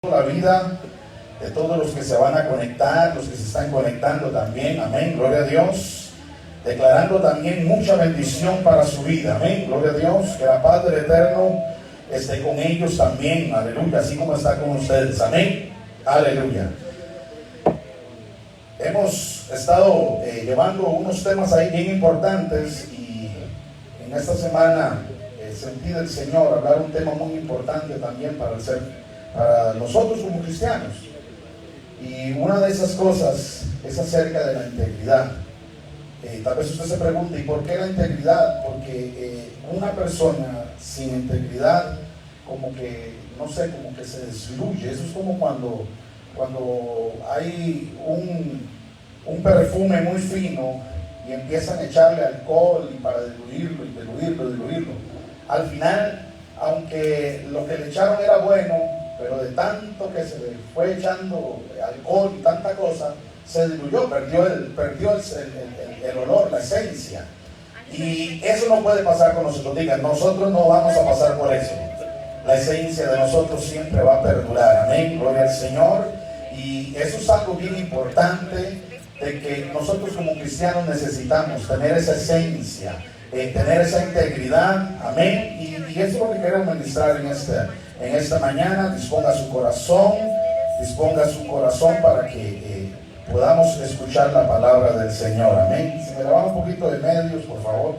La vida de todos los que se van a conectar, los que se están conectando también, amén, gloria a Dios, declarando también mucha bendición para su vida, amén, gloria a Dios, que la paz del Eterno esté con ellos también, aleluya, así como está con ustedes, amén, aleluya. Hemos estado llevando unos temas ahí bien importantes y en esta semana sentí del Señor hablar un tema muy importante también para nosotros como cristianos, y una de esas cosas es acerca de la integridad. Tal vez usted se pregunte, ¿y por qué la integridad? Porque una persona sin integridad como que, no sé, como que se desluye. Eso es como cuando hay un perfume muy fino y empiezan a echarle alcohol y para diluirlo. Al final, aunque lo que le echaron era bueno, pero de tanto que se le fue echando alcohol y tanta cosa, se diluyó, perdió el olor, la esencia. Y eso no puede pasar con nosotros. Digan, nosotros no vamos a pasar por eso. La esencia de nosotros siempre va a perdurar. Amén, gloria al Señor. Y eso es algo bien importante, de que nosotros como cristianos necesitamos tener esa esencia, tener esa integridad. Amén. Y eso es lo que queremos ministrar en esta mañana. Disponga su corazón para que podamos escuchar la palabra del Señor. Amén. Si me le va un poquito de medios, por favor.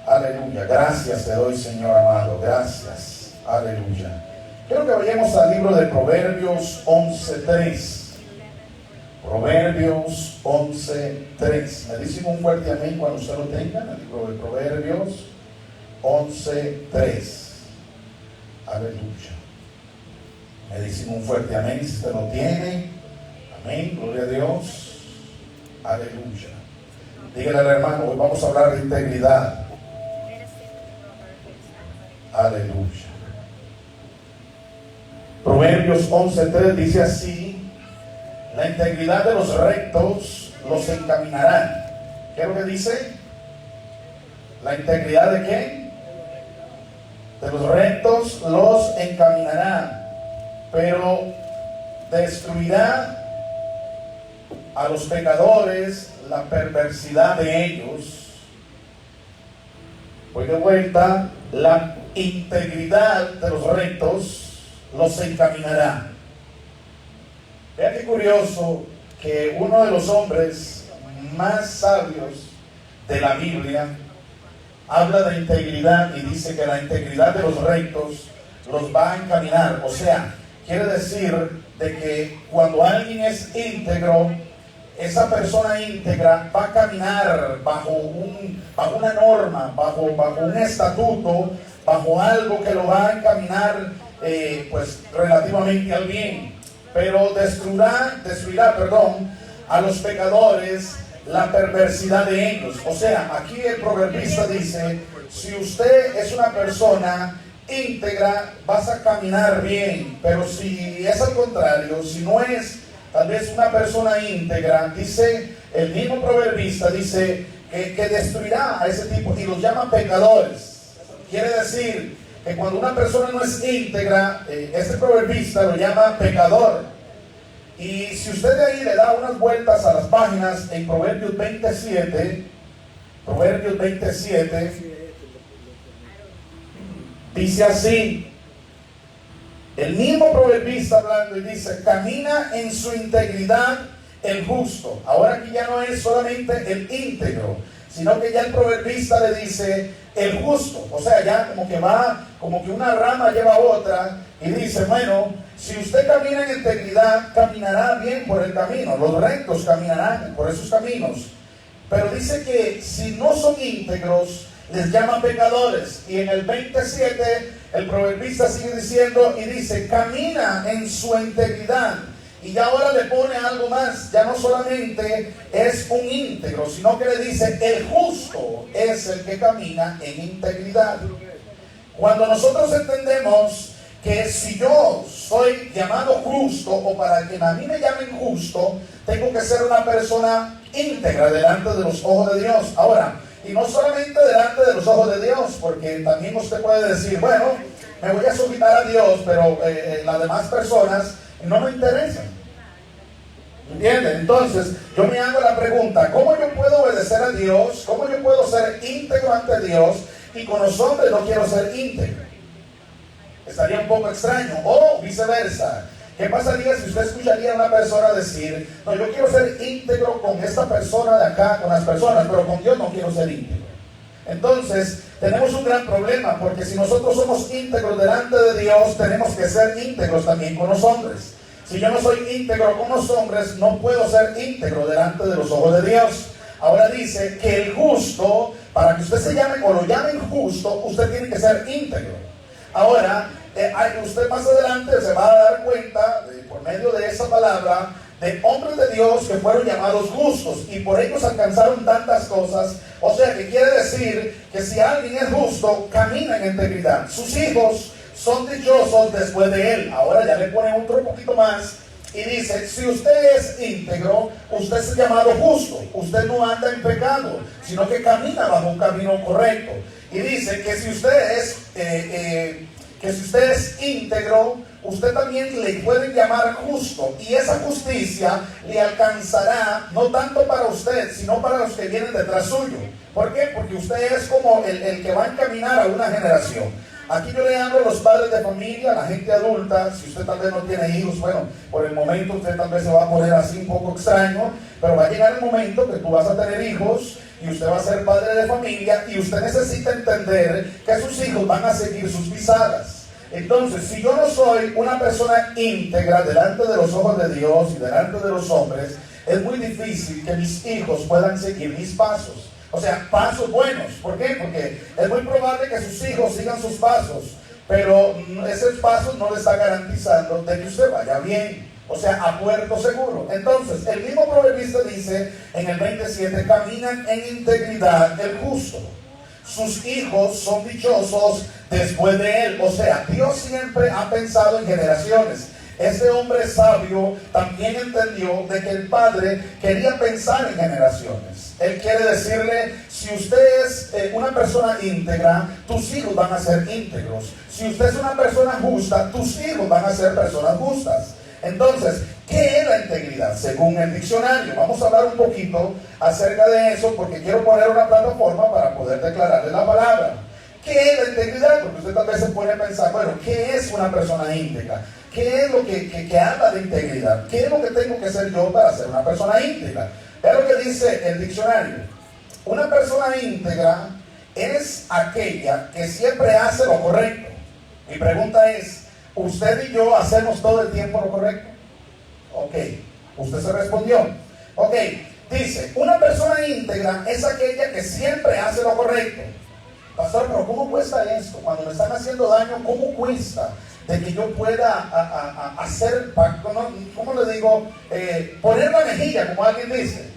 Aleluya. Gracias te doy, Señor amado. Gracias. Aleluya. Quiero que vayamos al libro de Proverbios 11:3. Proverbios 11:3. Me dicen un fuerte amén cuando usted lo tenga. El libro de Proverbios 11:3. Aleluya. Me dicen un fuerte amén si usted lo tiene. Amén, gloria a Dios. Aleluya. Dígale al hermano, hoy vamos a hablar de integridad. Aleluya. Proverbios 11:3 dice así: la integridad de los rectos los encaminará. ¿Qué es lo que dice? ¿La integridad de qué? De los rectos los encaminará, pero destruirá a los pecadores la perversidad de ellos. Voy de vuelta. La integridad de los rectos los encaminará. Vean qué curioso que uno de los hombres más sabios de la Biblia habla de integridad y dice que la integridad de los rectos los va a encaminar. O sea, quiere decir de que cuando alguien es íntegro, esa persona íntegra va a caminar bajo una norma, bajo un estatuto, bajo algo que lo va a encaminar pues relativamente al bien. Pero destruirá, a los pecadores la perversidad de ellos. O sea, aquí el proverbista dice, si usted es una persona íntegra, vas a caminar bien, pero si es al contrario, si no es tal vez una persona íntegra, dice el mismo proverbista, dice que destruirá a ese tipo y los llama pecadores. Quiere decir que cuando una persona no es íntegra, este proverbista lo llama pecador. Y si usted de ahí le da unas vueltas a las páginas en Proverbios 27, dice así, el mismo proverbista hablando, y dice, camina en su integridad el justo. Ahora aquí ya no es solamente el íntegro, sino que ya el proverbista le dice el justo. O sea, ya como que una rama lleva a otra, y dice, bueno, si usted camina en integridad, caminará bien por el camino. Los rectos caminarán por esos caminos. Pero dice que si no son íntegros, les llaman pecadores. Y en el 27, el proverbista sigue diciendo y dice, camina en su integridad. Y ya ahora le pone algo más. Ya no solamente es un íntegro, sino que le dice, el justo es el que camina en integridad. Cuando nosotros entendemos que si yo soy llamado justo, o para que a mí me llamen justo, tengo que ser una persona íntegra delante de los ojos de Dios. Ahora, y no solamente delante de los ojos de Dios, porque también usted puede decir, bueno, me voy a sujetar a Dios, pero las demás personas no me interesan. ¿Entienden? Entonces, yo me hago la pregunta, ¿cómo yo puedo obedecer a Dios? ¿Cómo yo puedo ser íntegro ante Dios? Y con los hombres no quiero ser íntegro. Estaría un poco extraño. O viceversa. ¿Qué pasaría si usted escucharía a una persona decir, no, yo quiero ser íntegro con esta persona de acá, con las personas, pero con Dios no quiero ser íntegro? Entonces, tenemos un gran problema, porque si nosotros somos íntegros delante de Dios, tenemos que ser íntegros también con los hombres. Si yo no soy íntegro con los hombres, no puedo ser íntegro delante de los ojos de Dios. Ahora dice que el justo, para que usted se llame o lo llamen justo, usted tiene que ser íntegro. Ahora, usted más adelante se va a dar cuenta, por medio de esa palabra, de hombres de Dios que fueron llamados justos y por ellos alcanzaron tantas cosas. O sea que quiere decir que si alguien es justo, camina en integridad. Sus hijos son dichosos después de él. Ahora ya le pone otro poquito más y dice, si usted es íntegro, usted es llamado justo. Usted no anda en pecado, sino que camina bajo un camino correcto. Y dice que si usted es íntegro, usted también le pueden llamar justo, y esa justicia le alcanzará no tanto para usted, sino para los que vienen detrás suyo. ¿Por qué? Porque usted es como el que va a encaminar a una generación. Aquí yo le hablo a los padres de familia, a la gente adulta. Si usted tal vez no tiene hijos, bueno, por el momento usted tal vez se va a poner así un poco extraño, pero va a llegar el momento que tú vas a tener hijos y usted va a ser padre de familia, y usted necesita entender que sus hijos van a seguir sus pisadas. Entonces, si yo no soy una persona íntegra delante de los ojos de Dios y delante de los hombres, es muy difícil que mis hijos puedan seguir mis pasos. O sea, pasos buenos. ¿Por qué? Porque es muy probable que sus hijos sigan sus pasos, pero esos pasos no les está garantizando de que usted vaya bien. O sea, a puerto seguro. Entonces, el mismo proverbista dice en el 27, caminan en integridad el justo. Sus hijos son dichosos después de él. O sea, Dios siempre ha pensado en generaciones. Ese hombre sabio también entendió de que el Padre quería pensar en generaciones. Él quiere decirle, si usted es una persona íntegra, tus hijos van a ser íntegros. Si usted es una persona justa, tus hijos van a ser personas justas. Entonces, ¿qué es la integridad? Según el diccionario, vamos a hablar un poquito acerca de eso, porque quiero poner una plataforma para poder declararle la palabra. ¿Qué es la integridad? Porque usted tal vez se puede pensar, bueno, ¿qué es una persona íntegra? ¿Qué es lo que habla de integridad? ¿Qué es lo que tengo que ser yo para ser una persona íntegra? Es lo que dice el diccionario. Una persona íntegra es aquella que siempre hace lo correcto. Mi pregunta es, ¿usted y yo hacemos todo el tiempo lo correcto? Ok, usted se respondió. Ok, dice, una persona íntegra es aquella que siempre hace lo correcto. Pastor, pero ¿cómo cuesta esto? Cuando me están haciendo daño, ¿cómo cuesta de que yo pueda hacer, ¿cómo le digo? Poner la mejilla, como alguien dice.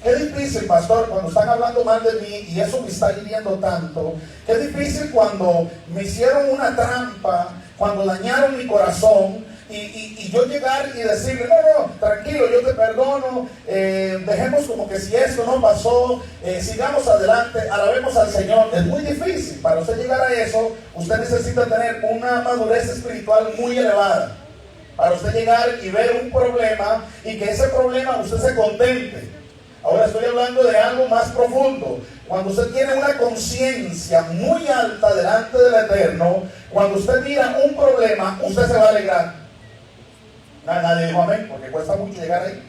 Qué difícil, pastor, cuando están hablando mal de mí y eso me está hiriendo tanto. Qué difícil cuando me hicieron una trampa, cuando dañaron mi corazón, y yo llegar y decirle, no, tranquilo, yo te perdono, dejemos como que si esto no pasó, sigamos adelante, alabemos al Señor. Es muy difícil. Para usted llegar a eso, usted necesita tener una madurez espiritual muy elevada. Para usted llegar y ver un problema y que ese problema usted se contente. Ahora estoy hablando de algo más profundo. Cuando usted tiene una conciencia muy alta delante del Eterno, cuando usted mira un problema, usted se va a alegrar. Nadie dijo amén, porque cuesta mucho llegar ahí.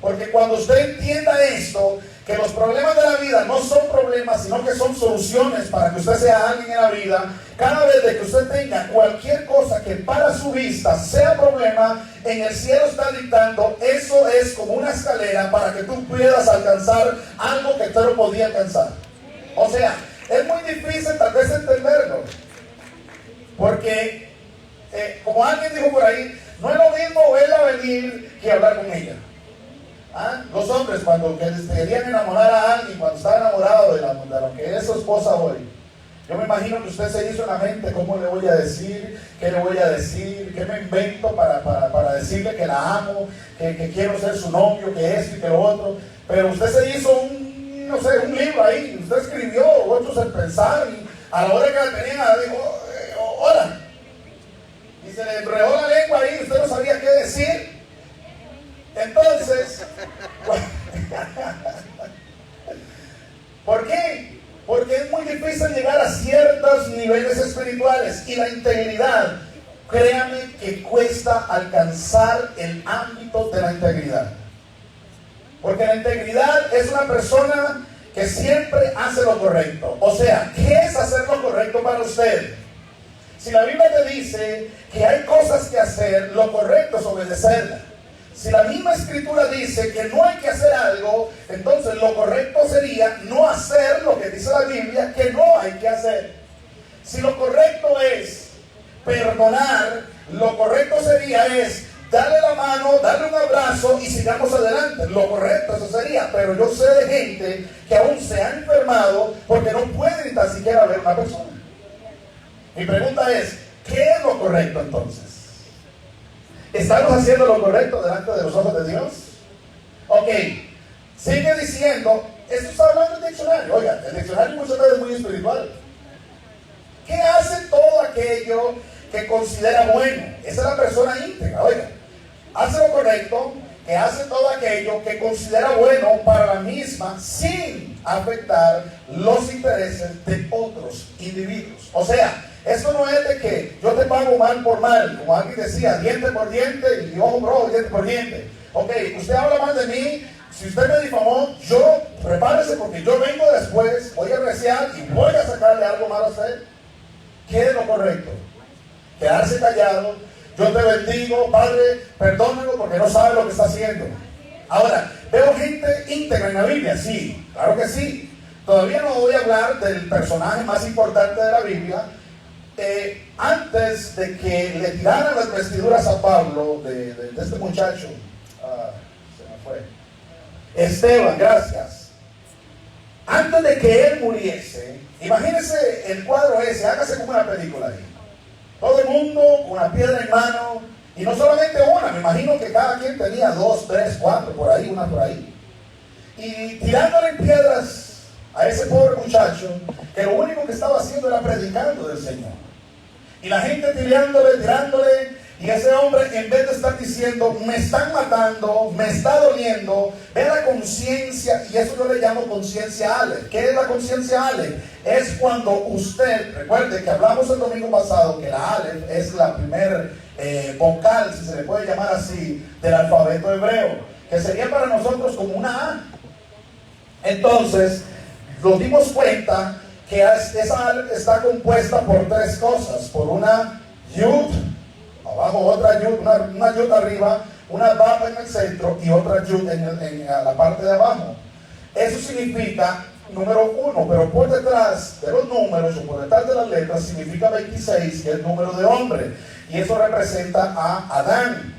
Porque cuando usted entienda esto, que los problemas de la vida no son problemas, sino que son soluciones para que usted sea alguien en la vida, cada vez de que usted tenga cualquier cosa que para su vista sea problema, en el cielo está dictando, eso es como una escalera para que tú puedas alcanzar algo que usted no podía alcanzar. O sea, es muy difícil tal vez entenderlo, porque como alguien dijo por ahí, no es lo mismo verla venir que hablar con ella. Los hombres cuando querían enamorar a alguien, cuando está enamorado de lo que es su esposa hoy, yo me imagino que usted se hizo en la mente, ¿cómo le voy a decir? ¿Qué le voy a decir? ¿Qué me invento para decirle que la amo? Que quiero ser su novio, que esto y que lo otro. Pero usted se hizo un libro ahí, usted escribió, otros el pensar, y a la hora que la tenían, dijo, hola. Y se le enredó la lengua ahí, usted no sabía qué y la integridad, créame que cuesta alcanzar el ámbito de la integridad. Porque la integridad es una persona que siempre hace lo correcto. O sea, ¿qué es hacer lo correcto para usted? Si la Biblia te dice que hay cosas que hacer, lo correcto es obedecerla. Si la misma escritura dice que no hay que hacer algo, entonces lo correcto sería no hacer lo que dice la Biblia que no hay que hacer. Si lo correcto es perdonar, lo correcto sería es darle la mano, darle un abrazo y sigamos adelante. Lo correcto eso sería, pero yo sé de gente que aún se ha enfermado porque no puede ni tan siquiera ver a una persona. Mi pregunta es, ¿qué es lo correcto entonces? ¿Estamos haciendo lo correcto delante de los ojos de Dios? Ok, sigue diciendo, esto está hablando el diccionario. Oiga, el diccionario muchas veces es muy espiritual. ¿Qué hace todo aquello que considera bueno? Esa es la persona íntegra. Oiga, hace lo correcto, que hace todo aquello que considera bueno para la misma sin afectar los intereses de otros individuos. O sea, esto no es de que yo te pago mal por mal, como alguien decía, diente por diente y ojo por ojo, diente por diente. Ok, usted habla mal de mí, si usted me difamó, yo, prepárese porque yo vengo después, voy a apreciar y voy a sacarle algo malo a usted. ¿Qué es lo correcto? Quedarse callado. Yo te bendigo, Padre, perdónalo porque no sabe lo que está haciendo. Ahora, ¿veo gente íntegra en la Biblia? Sí, claro que sí. Todavía no voy a hablar del personaje más importante de la Biblia. Antes de que le tiraran las vestiduras a Pablo, de este muchacho, se me fue, Esteban, gracias. Antes de que él muriese, imagínense el cuadro ese, hágase como una película ahí. Todo el mundo con una piedra en mano, y no solamente una, me imagino que cada quien tenía 2, 3, 4, por ahí, una por ahí. Y tirándole piedras a ese pobre muchacho, que lo único que estaba haciendo era predicando del Señor. Y la gente tirándole, y ese hombre, en vez de estar diciendo, me están matando, me está doliendo, ve la conciencia, y eso yo le llamo conciencia Aleph. ¿Qué es la conciencia Aleph? Es cuando usted, recuerde que hablamos el domingo pasado, que la Aleph es la primera vocal, si se le puede llamar así, del alfabeto hebreo, que sería para nosotros como una A. Entonces, nos dimos cuenta que esa Aleph está compuesta por 3 cosas, por una Yud, abajo otra Yud, una Yud arriba, una Vav en el centro y otra Yud en la parte de abajo. Eso significa número 1, pero por detrás de los números o por detrás de las letras significa 26, que es el número de hombre, y eso representa a Adán,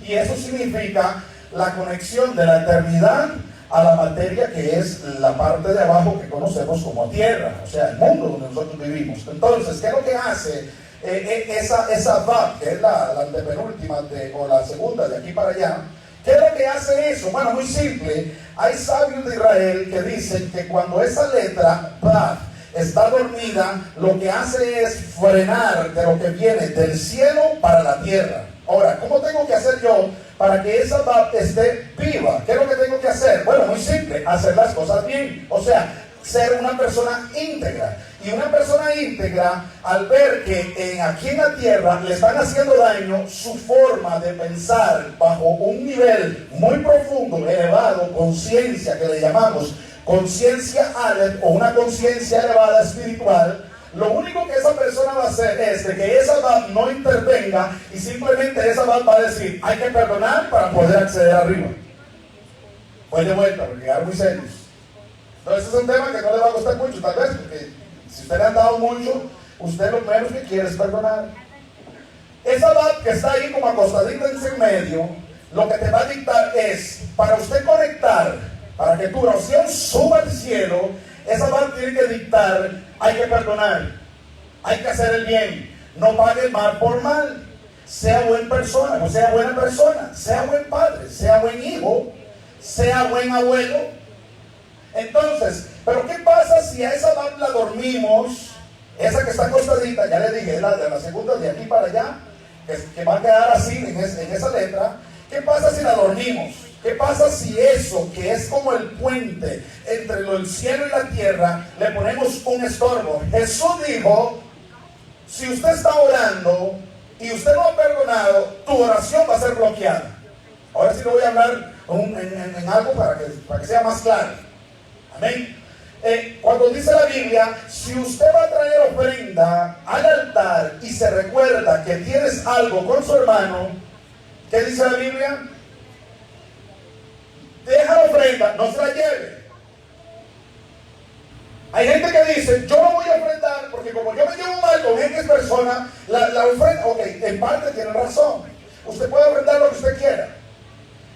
y eso significa la conexión de la eternidad a la materia, que es la parte de abajo que conocemos como tierra, o sea, el mundo donde nosotros vivimos. Entonces, ¿qué es lo que hace esa Vav, que es la antepenúltima o la segunda de aquí para allá? ¿Qué es lo que hace eso? Bueno, muy simple. Hay sabios de Israel que dicen que cuando esa letra Vav está dormida, lo que hace es frenar de lo que viene del cielo para la tierra. Ahora, ¿cómo tengo que hacer yo para que esa Vav esté viva? ¿Qué es lo que tengo que hacer? Bueno, muy simple, hacer las cosas bien. O sea, ser una persona íntegra. Y una persona íntegra, al ver que aquí en la tierra le están haciendo daño, su forma de pensar bajo un nivel muy profundo, elevado, conciencia, que le llamamos conciencia Aleph, o una conciencia elevada espiritual, lo único que esa persona va a hacer es de que esa Vav no intervenga, y simplemente esa Vav va a decir, hay que perdonar para poder acceder arriba. Voy de vuelta, porque quedaron muy serios. Entonces es un tema que no le va a costar mucho, tal vez, porque si usted le han dado mucho, usted lo menos que quiere es perdonar. Esa Vav que está ahí como acostadita en ese medio, lo que te va a dictar es, para usted conectar, para que tu oración suba al cielo, esa Vav tiene que dictar, hay que perdonar, hay que hacer el bien, no pague mal por mal, sea buena persona, no sea buena persona, sea buen padre, sea buen hijo, sea buen abuelo. Entonces, pero ¿qué pasa si a esa Vav la dormimos? Esa que está acostadita, ya le dije, la de la segunda de aquí para allá, que va a quedar así en esa letra. ¿Qué pasa si la dormimos? ¿Qué pasa si eso, que es como el puente entre el cielo y la tierra, le ponemos un estorbo? Jesús dijo, si usted está orando y usted no ha perdonado, tu oración va a ser bloqueada. Ahora sí le voy a hablar en algo para que sea más claro. Amén. Cuando dice la Biblia, si usted va a traer ofrenda al altar y se recuerda que tienes algo con su hermano, ¿qué dice la Biblia? Deja la ofrenda, no se la lleve. Hay gente que dice, yo no voy a ofrendar porque como yo me llevo mal con X persona, la ofrenda, ok, en parte tiene razón. Usted puede ofrendar lo que usted quiera.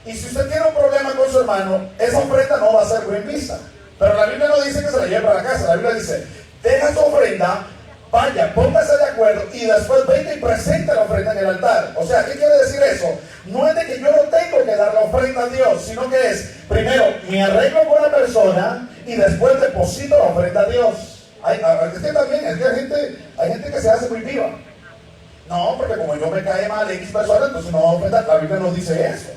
Y si usted tiene un problema con su hermano, esa ofrenda no va a ser bien vista. Pero la Biblia no dice que se la lleve para la casa. La Biblia dice, deja su ofrenda, vaya, póngase de acuerdo y después venga y presente la ofrenda en el altar. O sea, ¿qué quiere decir eso? No es de que yo no tengo que dar la ofrenda a Dios, sino que es, primero, me arreglo con la persona y después deposito la ofrenda a Dios. Es que también, hay gente que se hace muy viva. No, porque como yo me cae mal X persona, entonces no va a ofrendar. La Biblia no dice eso.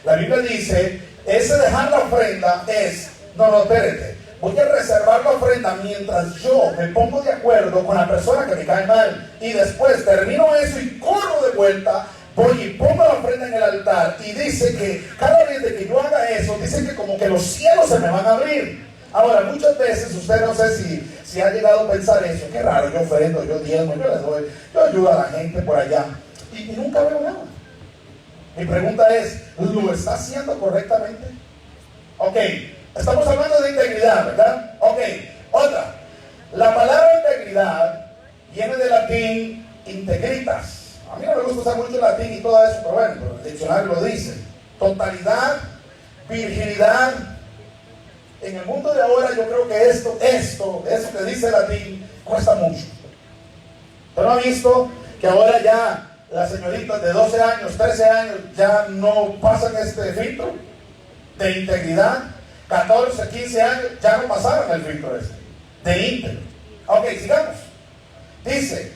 La Biblia dice, ese dejar la ofrenda es, no, espérate, voy a reservar la ofrenda mientras yo me pongo de acuerdo con la persona que me cae mal. Y después termino eso y corro de vuelta, voy y pongo la ofrenda en el altar. Y dice que cada vez de que yo haga eso, dice que como que los cielos se me van a abrir. Ahora, muchas veces, usted no sé si ha llegado a pensar eso. Qué raro, yo ofrendo, yo diezmo, yo les doy, yo ayudo a la gente por allá. Y nunca veo nada. Mi pregunta es, ¿lo está haciendo correctamente? Ok, estamos hablando de integridad, ¿verdad? Ok, otra. La palabra integridad viene del latín integritas. A mí no me gusta usar mucho el latín y todo eso, pero bueno, el diccionario lo dice. Totalidad, virginidad. En el mundo de ahora yo creo que eso que dice el latín, cuesta mucho. ¿Usted no ha visto que ahora ya las señoritas de 12 años, 13 años ya no pasan este filtro de integridad? 14, 15 años ya no pasaron el filtro este de íntegro. Ok, sigamos. Dice,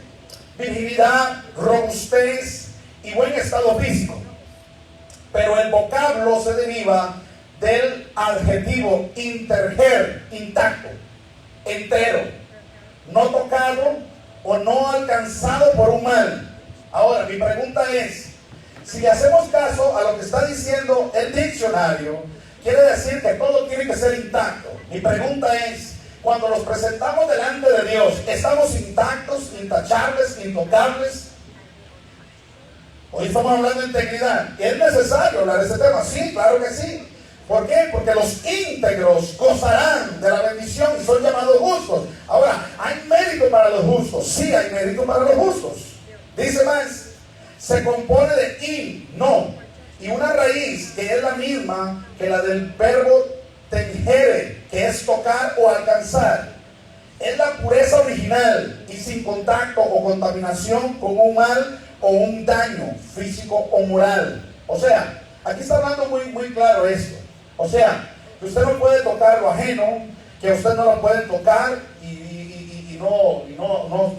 virginidad, robustez y buen estado físico. Pero el vocablo se deriva del adjetivo interger, intacto, entero, no tocado o no alcanzado por un mal. Ahora, mi pregunta es, si le hacemos caso a lo que está diciendo el diccionario, quiere decir que todo tiene que ser intacto. Mi pregunta es, cuando nos presentamos delante de Dios, ¿estamos intactos, intachables, intocables? Hoy estamos hablando de integridad. ¿Es necesario hablar de ese tema? Sí, claro que sí. ¿Por qué? Porque los íntegros gozarán de la bendición y son llamados justos. Ahora, ¿hay mérito para los justos? Sí, hay mérito para los justos. Dice más, se compone de in, no, y una raíz que es la misma que la del verbo tengere, que es tocar o alcanzar. Es la pureza original y sin contacto o contaminación con un mal o un daño físico o moral. O sea, aquí está hablando muy claro esto. O sea, que usted no puede tocar lo ajeno, que usted no lo puede tocar y no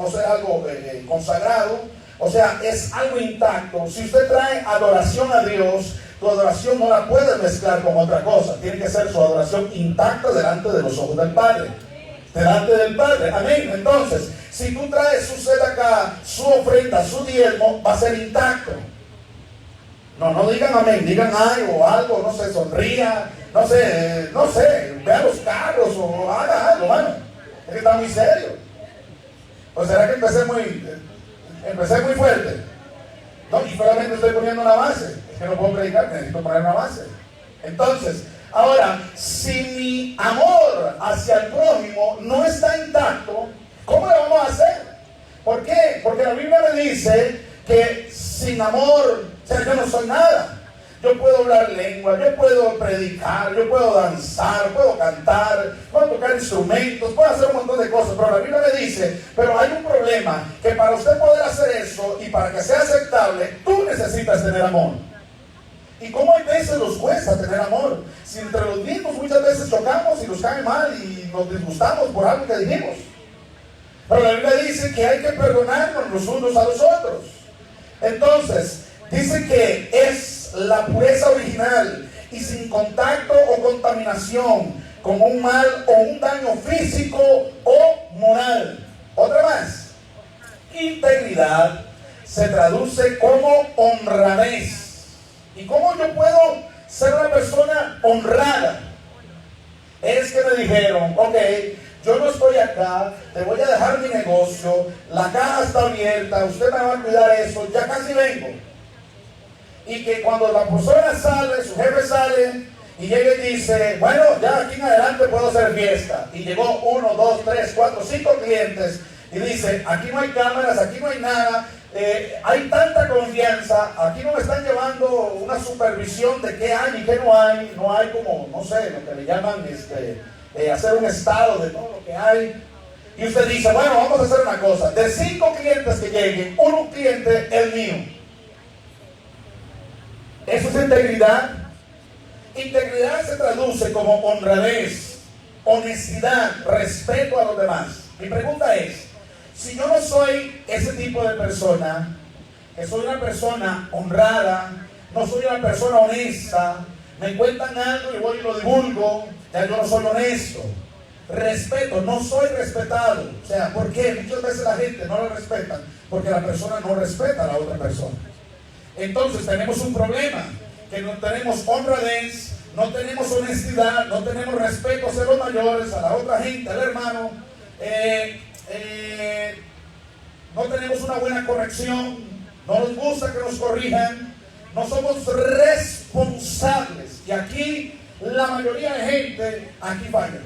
ser algo consagrado. O sea, es algo intacto. Si usted trae adoración a Dios, tu adoración no la puedes mezclar con otra cosa. Tiene que ser su adoración intacta delante de los ojos del Padre. Delante del Padre. Amén. Entonces, si tú traes su sedacá, su ofrenda, su diezmo, va a ser intacto. No digan amén, digan ay o algo, no sé, sonría, no sé, vea los carros o haga algo, mano. Es que está muy serio. ¿O será que empecé muy fuerte? No, y solamente estoy poniendo una base. Es que no puedo predicar, necesito poner una base. Entonces, ahora, si mi amor hacia el prójimo no está intacto, ¿cómo le vamos a hacer? ¿Por qué? Porque la Biblia me dice que sin amor, o sea, yo no soy nada. Yo puedo hablar lengua, yo puedo predicar, yo puedo danzar, puedo cantar, puedo tocar instrumentos, puedo hacer un montón de cosas, pero la Biblia me dice, pero hay un problema, que para usted poder hacer eso y para que sea aceptable, tú necesitas tener amor. ¿Y cómo hay veces nos cuesta tener amor? Si entre los mismos muchas veces chocamos y nos cae mal y nos disgustamos por algo que dijimos. Pero la Biblia dice que hay que perdonarnos los unos a los otros. Entonces, dice que es la pureza original y sin contacto o contaminación con un mal o un daño físico o moral. Otra más. Integridad se traduce como honradez. ¿Y cómo yo puedo ser una persona honrada? Es que me dijeron, ok, yo no estoy acá, te voy a dejar mi negocio, la caja está abierta, usted me va a cuidar eso, ya casi vengo. Y que cuando la persona sale, su jefe sale y llega y dice, bueno, ya aquí en adelante puedo hacer fiesta. Y llegó 1, 2, 3, 4, 5 clientes y dice, aquí no hay cámaras, aquí no hay nada, hay tanta confianza, aquí no me están llevando una supervisión de qué hay y qué no hay como, no sé, lo que le llaman hacer un estado de todo lo que hay. Y usted dice, bueno, vamos a hacer una cosa, de 5 clientes que lleguen, un cliente el mío. Eso es integridad. Integridad se traduce como honradez, honestidad, respeto a los demás. Mi pregunta es, si yo no soy ese tipo de persona, que soy una persona honrada, no soy una persona honesta, me cuentan algo y voy y lo divulgo, ya yo no soy honesto. Respeto, no soy respetado. O sea, ¿por qué? Muchas veces la gente no lo respeta porque la persona no respeta a la otra persona. Entonces tenemos un problema, que no tenemos honradez, no tenemos honestidad, no tenemos respeto hacia los mayores, a la otra gente, al hermano, no tenemos una buena corrección, no nos gusta que nos corrijan, no somos responsables. Y aquí la mayoría de gente aquí falla,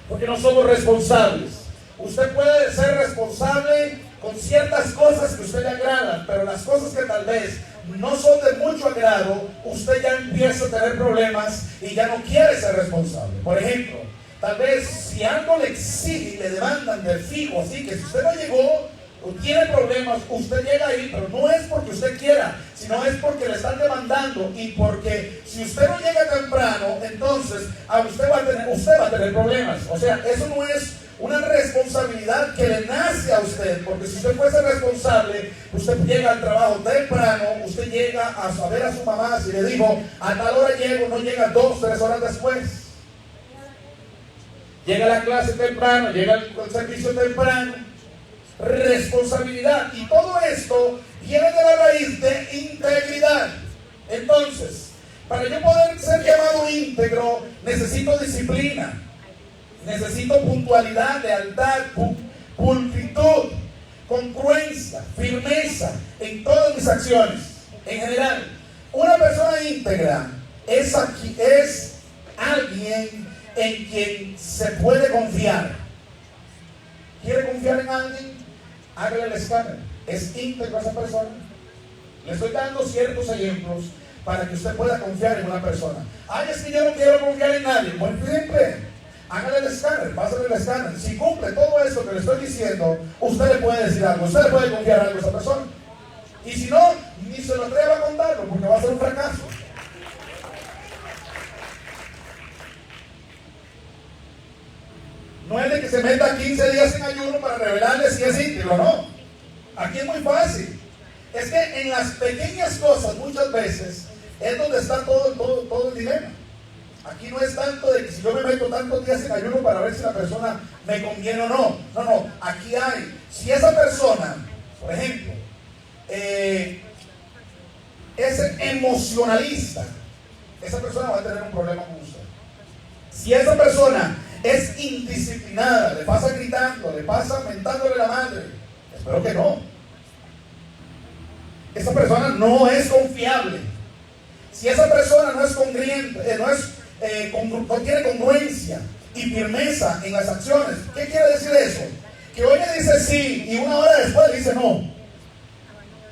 porque no somos responsables. Usted puede ser responsable con ciertas cosas que a usted le agradan, pero las cosas que tal vez no son de mucho agrado, usted ya empieza a tener problemas y ya no quiere ser responsable. Por ejemplo, tal vez si algo le exige y le demandan del fijo, así que si usted no llegó o tiene problemas, usted llega ahí, pero no es porque usted quiera, sino es porque le están demandando, y porque si usted no llega temprano, entonces usted va a tener problemas. O sea, eso no es una responsabilidad que le nace a usted, porque si usted fuese responsable, usted llega al trabajo temprano, usted llega a saber a su mamá, si le dijo a tal hora llego, no llega 2, 3 horas después. Llega a la clase temprano, llega al servicio temprano. Responsabilidad, y todo esto viene de la raíz de integridad. Entonces, para yo poder ser llamado íntegro, necesito disciplina, necesito puntualidad, lealtad, pulcritud, congruencia, firmeza en todas mis acciones. En general, una persona íntegra es alguien en quien se puede confiar. ¿Quiere confiar en alguien? Hágale el escáner. ¿Es íntegro esa persona? Le estoy dando ciertos ejemplos para que usted pueda confiar en una persona. Ay, es que yo no quiero confiar en nadie. Muy simple. Hágale el escáner, pásale el escáner. Si cumple todo esto que le estoy diciendo, usted le puede decir algo, usted le puede confiar algo a esa persona. Y si no, ni se lo atreva a contarlo, porque va a ser un fracaso. No es de que se meta 15 días en ayuno para revelarle si es íntegro, no. Aquí es muy fácil. Es que en las pequeñas cosas muchas veces es donde está todo el dilema. Aquí no es tanto de que si yo me meto tantos días en ayuno para ver si la persona me conviene o no. No, no. Aquí hay, si esa persona, por ejemplo, es emocionalista, esa persona va a tener un problema con usted. Si esa persona es indisciplinada, le pasa gritando, le pasa mentándole la madre, espero que no. Esa persona no es confiable. Si esa persona no es congruente, no tiene congruencia y firmeza en las acciones, ¿qué quiere decir eso? Que hoy le dice sí y una hora después le dice no.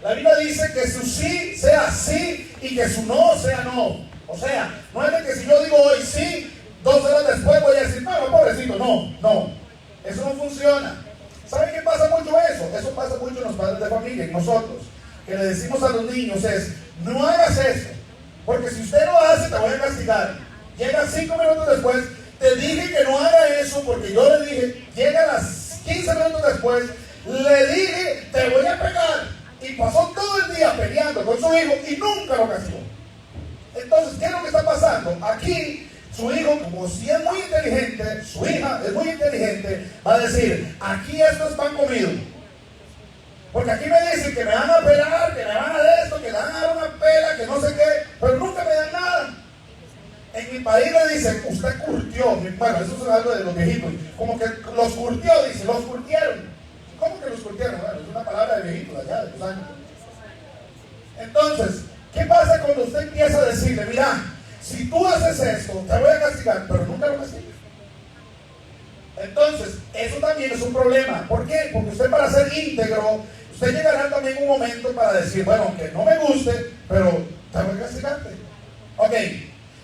La Biblia dice que su sí sea sí y que su no sea no. O sea, no es de que si yo digo hoy sí, 2 horas después voy a decir, no, pobrecito, no. Eso no funciona. ¿Saben qué pasa mucho eso? Eso pasa mucho en los padres de familia, en nosotros. Que le decimos a los niños no hagas eso, porque si usted lo hace te voy a castigar. Llega 5 minutos después, te dije que no haga eso porque yo le dije. Llega a las 15 minutos después, le dije, te voy a pegar. Y pasó todo el día peleando con su hijo y nunca lo castigó. Entonces, ¿qué es lo que está pasando? Aquí, su hijo, como si es muy inteligente, su hija es muy inteligente, va a decir, aquí esto es pan comido. Porque aquí me dicen que me van a pelar, que me van a dar esto, que le van a dar una pela, que no sé qué, pero nunca me dan nada. En mi país le dicen, usted curtió. Bueno, eso es algo de los viejitos. Como que los curtió, dice, los curtieron. ¿Cómo que los curtieron? Bueno, es una palabra de viejitos allá, de los años. Entonces, ¿qué pasa cuando usted empieza a decirle, mira, si tú haces esto, te voy a castigar, pero nunca lo castigas? Entonces, eso también es un problema. ¿Por qué? Porque usted, para ser íntegro, usted llegará también un momento para decir, bueno, aunque no me guste, pero tengo que castigarte. Ok,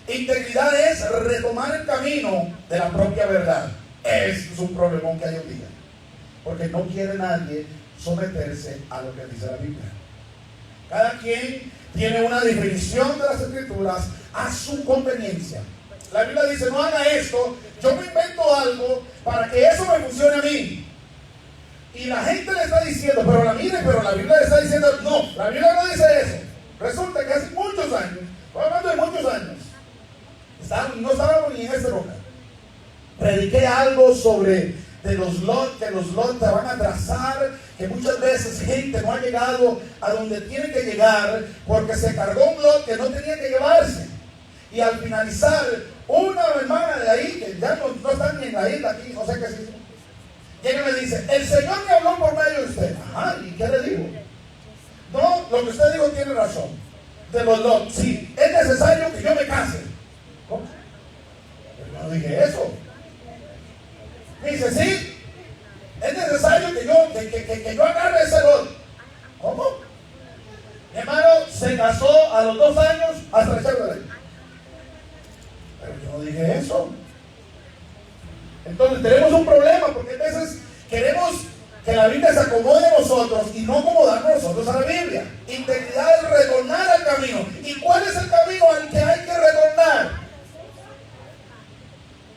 integridad es retomar el camino de la propia verdad. Es un problemón que hay hoy día, porque no quiere nadie someterse a lo que dice la Biblia. Cada quien tiene una definición de las Escrituras a su conveniencia. La Biblia dice, no haga esto, yo me invento algo para que eso me funcione a mí. Y la gente le está diciendo, pero la Biblia le está diciendo, no, la Biblia no dice eso. Resulta que hace muchos años, estoy hablando de muchos años, no estábamos ni en esta época, prediqué algo sobre de los Lot, que los Lot te van a atrasar, que muchas veces gente no ha llegado a donde tiene que llegar porque se cargó un Lot que no tenía que llevarse. Y al finalizar, una hermana de ahí, que ya no están ni en la isla aquí, no sé qué es eso, llega y me dice, el Señor me habló por medio de usted. Ajá, ¿y qué le digo? No, lo que usted dijo tiene razón. De los Lot, sí, es necesario que yo me case. ¿Cómo? Pero no dije eso. Me dice, sí, es necesario que yo agarre ese Lot. ¿Cómo? Mi hermano se casó a los 2 años hasta echarlo de ley. Pero yo no dije eso. Entonces tenemos un problema, porque a veces queremos que la Biblia se acomode a nosotros y no acomodarnos nosotros a la Biblia. Integridad es retornar al camino. ¿Y cuál es el camino al que hay que retornar?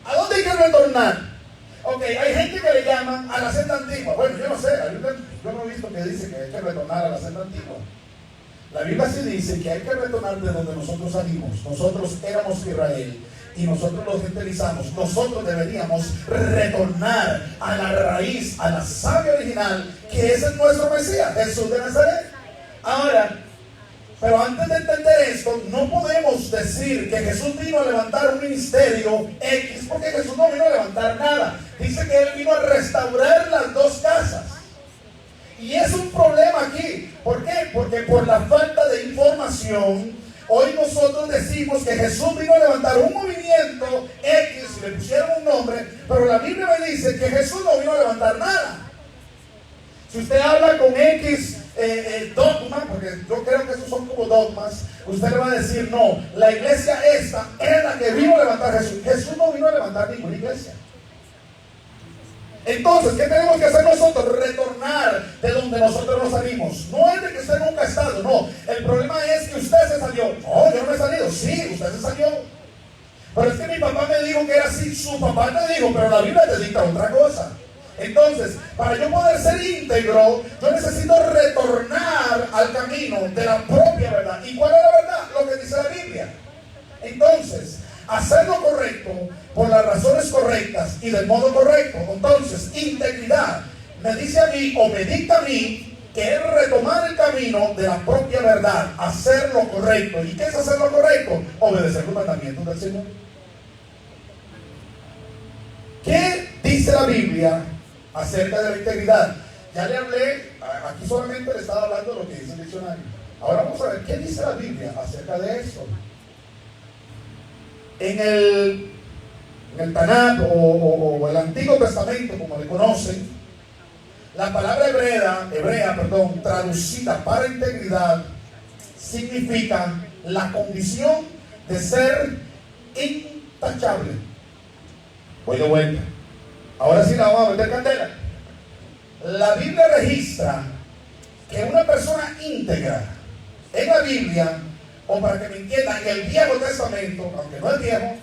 ¿A dónde hay que retornar? Ok, hay gente que le llaman a la senda antigua. Bueno, yo no sé, la Biblia, yo no he visto que dice que hay que retornar a la senda antigua. La Biblia sí dice que hay que retornar de donde nosotros salimos. Nosotros éramos Israel y nosotros los gentilizamos. Nosotros deberíamos retornar a la raíz, a la savia original, que ese es nuestro Mesías, Jesús de Nazaret. Ahora, pero antes de entender esto, no podemos decir que Jesús vino a levantar un ministerio X, porque Jesús no vino a levantar nada. Dice que Él vino a restaurar las 2 casas. Y es un problema aquí. ¿Por qué? Porque por la falta de información, hoy nosotros decimos que Jesús vino a levantar un movimiento X, le pusieron un nombre, pero la Biblia me dice que Jesús no vino a levantar nada. Si usted habla con X dogma, porque yo creo que esos son como dogmas, usted le va a decir, no, la iglesia esta es la que vino a levantar a Jesús. Jesús no vino a levantar ninguna iglesia. Entonces, ¿qué tenemos que hacer nosotros? Retornar de donde nosotros nos salimos. No es de que usted nunca ha estado, no. El problema es que usted se salió. No, yo no me he salido. Sí, usted se salió. Pero es que mi papá me dijo que era así. Su papá te dijo, pero la Biblia te dicta otra cosa. Entonces, para yo poder ser íntegro, yo necesito retornar al camino de la propia verdad. ¿Y cuál es la verdad? Lo que dice la Biblia. Entonces, hacer lo correcto por las razones correctas y del modo correcto. Entonces, integridad me dice a mí, o me dicta a mí, que es retomar el camino de la propia verdad, hacer lo correcto. ¿Y qué es hacer lo correcto? Obedecer los mandamientos del Señor. ¿Qué dice la Biblia acerca de la integridad? Ya le hablé, aquí solamente le estaba hablando de lo que dice el diccionario. Ahora vamos a ver qué dice la Biblia acerca de eso. En el Tanakh o el Antiguo Testamento, como le conocen, la palabra hebrea, traducida para integridad, significa la condición de ser intachable. Voy de vuelta. Ahora sí la vamos a meter candela. La Biblia registra que una persona íntegra en la Biblia, o para que me entiendan, en el Viejo Testamento, aunque no es viejo,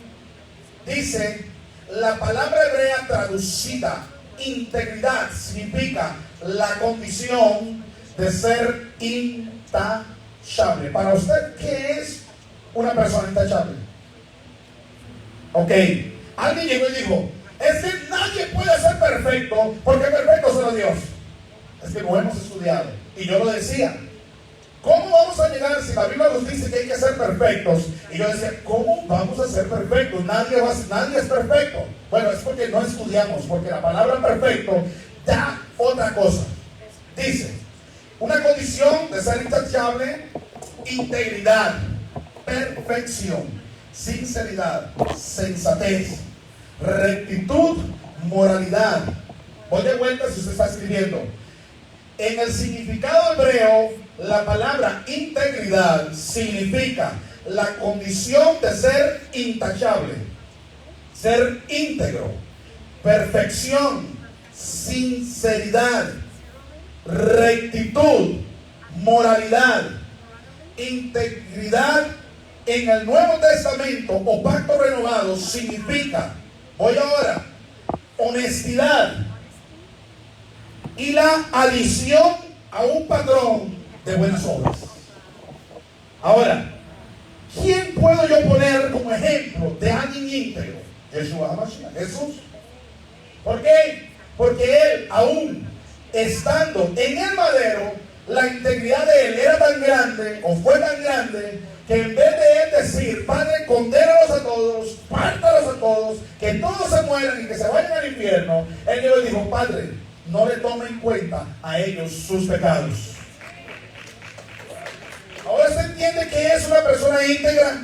dice la palabra hebrea traducida, integridad, significa la condición de ser intachable. Para usted, ¿qué es una persona intachable? Ok, alguien llegó y dijo, es que nadie puede ser perfecto, porque perfecto solo Dios. Es que no hemos estudiado. Y yo lo decía, ¿cómo vamos a llegar si la Biblia nos dice que hay que ser perfectos? Y yo decía, ¿cómo vamos a ser perfectos? Nadie es perfecto. Bueno, es porque no estudiamos, porque la palabra perfecto da otra cosa. Dice, una condición de ser intachable, integridad, perfección, sinceridad, sensatez, rectitud, moralidad. Voy de vuelta si usted está escribiendo. En el significado hebreo, la palabra integridad significa la condición de ser intachable, ser íntegro, perfección, sinceridad, rectitud, moralidad, integridad. En el Nuevo Testamento o Pacto Renovado significa, voy ahora, honestidad y la adición a un patrón de buenas obras. Ahora, ¿quién puedo yo poner como ejemplo de alguien íntegro? Yeshua HaMashiach, Jesús. ¿Por qué? Porque él, aún estando en el madero, la integridad de él era tan grande, o fue tan grande, que en vez de él decir, Padre, condénalos a todos, pártalos a todos, que todos se mueran y que se vayan al infierno, él le dijo, Padre, no le tome en cuenta a ellos sus pecados. Ahora se entiende que es una persona íntegra.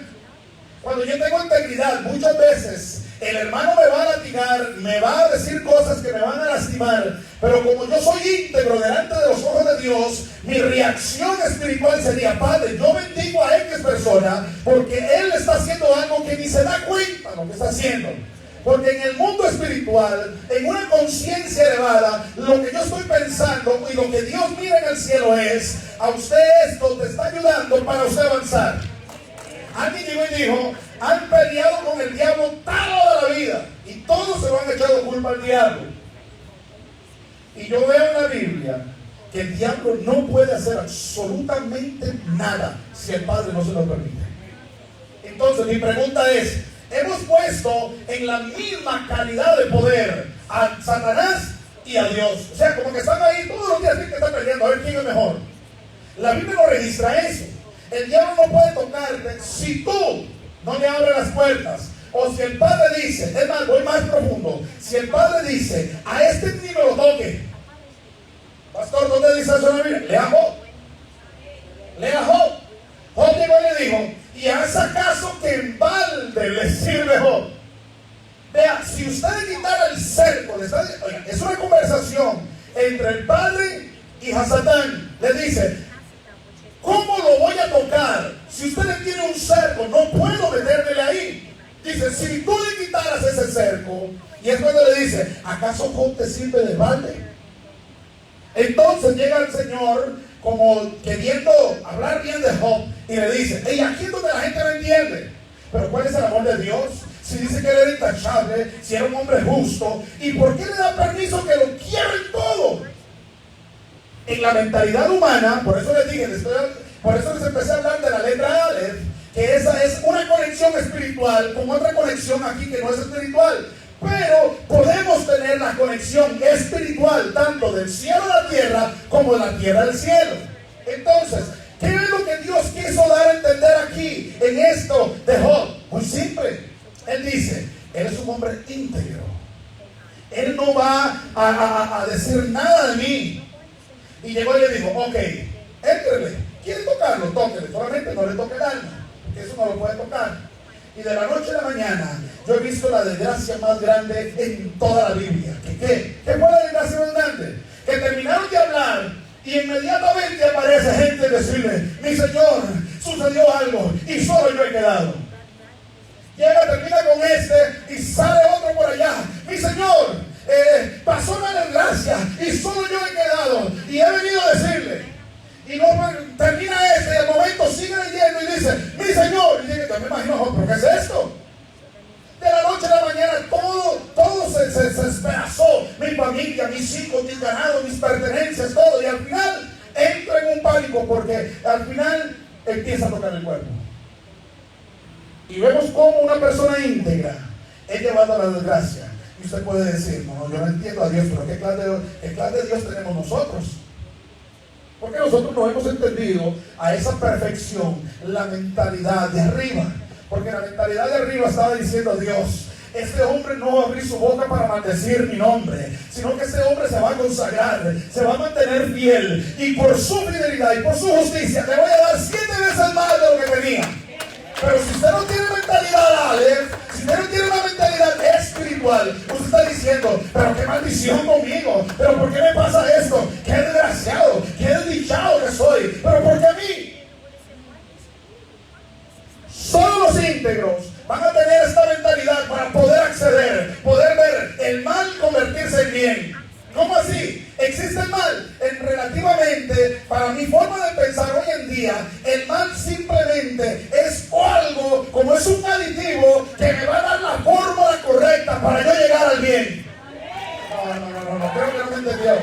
Cuando yo tengo integridad, muchas veces el hermano me va a latigar, me va a decir cosas que me van a lastimar, pero como yo soy íntegro delante de los ojos de Dios, mi reacción espiritual sería, Padre, yo bendigo a X persona porque él está haciendo algo que ni se da cuenta de lo que está haciendo. Porque en el mundo espiritual, en una conciencia elevada, lo que yo estoy pensando y lo que Dios mira en el cielo es, a usted esto te está ayudando para usted avanzar. Alguien llegó y dijo, han peleado con el diablo toda la vida y todos se lo han echado culpa al diablo. Y yo veo en la Biblia que el diablo no puede hacer absolutamente nada si el Padre no se lo permite. Entonces mi pregunta es, hemos puesto en la misma calidad de poder a Satanás y a Dios. O sea, como que están ahí todos los días que están peleando a ver quién es mejor. La Biblia no registra eso. El diablo no puede tocarte si tú no le abres las puertas. O si el Padre dice, es más, voy más profundo. Si el Padre dice, a este niño lo toque. Pastor, ¿dónde dice eso en la Biblia? Lea Job. Lea Job. Job llegó y le dijo, ¿y hace acaso que en balde le sirve Job? Vea, si usted le quitara el cerco, oiga, es una conversación entre el Padre y Hasatán. Le dice, ¿cómo lo voy a tocar? Si usted le tiene un cerco, no puedo metérmele ahí. Dice, si tú le quitaras ese cerco, y es cuando le dice, ¿acaso Job te sirve de balde? Entonces llega el Señor como queriendo hablar bien de Job y le dice, hey, aquí es donde la gente no entiende. Pero ¿cuál es el amor de Dios? Si dice que él era intachable, si era un hombre justo, ¿y por qué le da permiso que lo quiebren todo? En la mentalidad humana, por eso les dije, por eso les empecé a hablar de la letra Aleph, que esa es una conexión espiritual con otra conexión aquí que no es espiritual. Pero podemos tener la conexión espiritual tanto del cielo a la tierra como de la tierra al cielo. Entonces, ¿qué es lo que Dios quiso dar a entender aquí en esto de Job? Muy simple. Él dice, él es un hombre íntegro. Él no va a decir nada de mí. Y llegó y le dijo, ok, éntrele. ¿Quiere tocarlo? Tóquele. Solamente no le toque el alma, porque eso no lo puede tocar. Y de la noche a la mañana, yo he visto la desgracia más grande en toda la Biblia. ¿Qué fue la desgracia más grande? Que terminaron de hablar y inmediatamente aparece gente y decirle, mi Señor, sucedió algo y solo yo he quedado. Llega, termina con este y sale otro por allá. Mi Señor, pasó una desgracia y solo yo he quedado. Y he venido a decirle. Y no termina este y al momento sigue leyendo y dice, mi Señor. Y yo me imagino, ¿pero qué es esto? De la noche a la mañana todo se despedazó. Mi familia, mis hijos, mis ganados, mis pertenencias, todo. Y al final entro en un pánico porque al final empieza a tocar el cuerpo. Y vemos cómo una persona íntegra es llevada a la desgracia. Y usted puede decir, no, yo no entiendo a Dios, pero ¿qué clase de Dios tenemos nosotros? Porque nosotros no hemos entendido a esa perfección la mentalidad de arriba. Porque la mentalidad de arriba estaba diciendo: Dios, este hombre no va a abrir su boca para maldecir mi nombre, sino que este hombre se va a consagrar, se va a mantener fiel, y por su fidelidad y por su justicia le voy a dar 7 veces más de lo que tenía. Pero si usted no tiene mentalidad Aleph, si usted no tiene una mentalidad espiritual, usted está diciendo: pero qué maldición conmigo, pero por qué me pasa esto, qué desgraciado, qué desdichado que soy, pero por qué a mí. Solo los íntegros van a tener esta mentalidad para poder acceder, poder ver el mal convertirse en bien. ¿Cómo así? Existe el mal. Relativamente, para mi forma de pensar hoy en día, el mal simplemente es algo, como es un aditivo que me va a dar la fórmula correcta para yo llegar al bien. No, creo que no me entendió.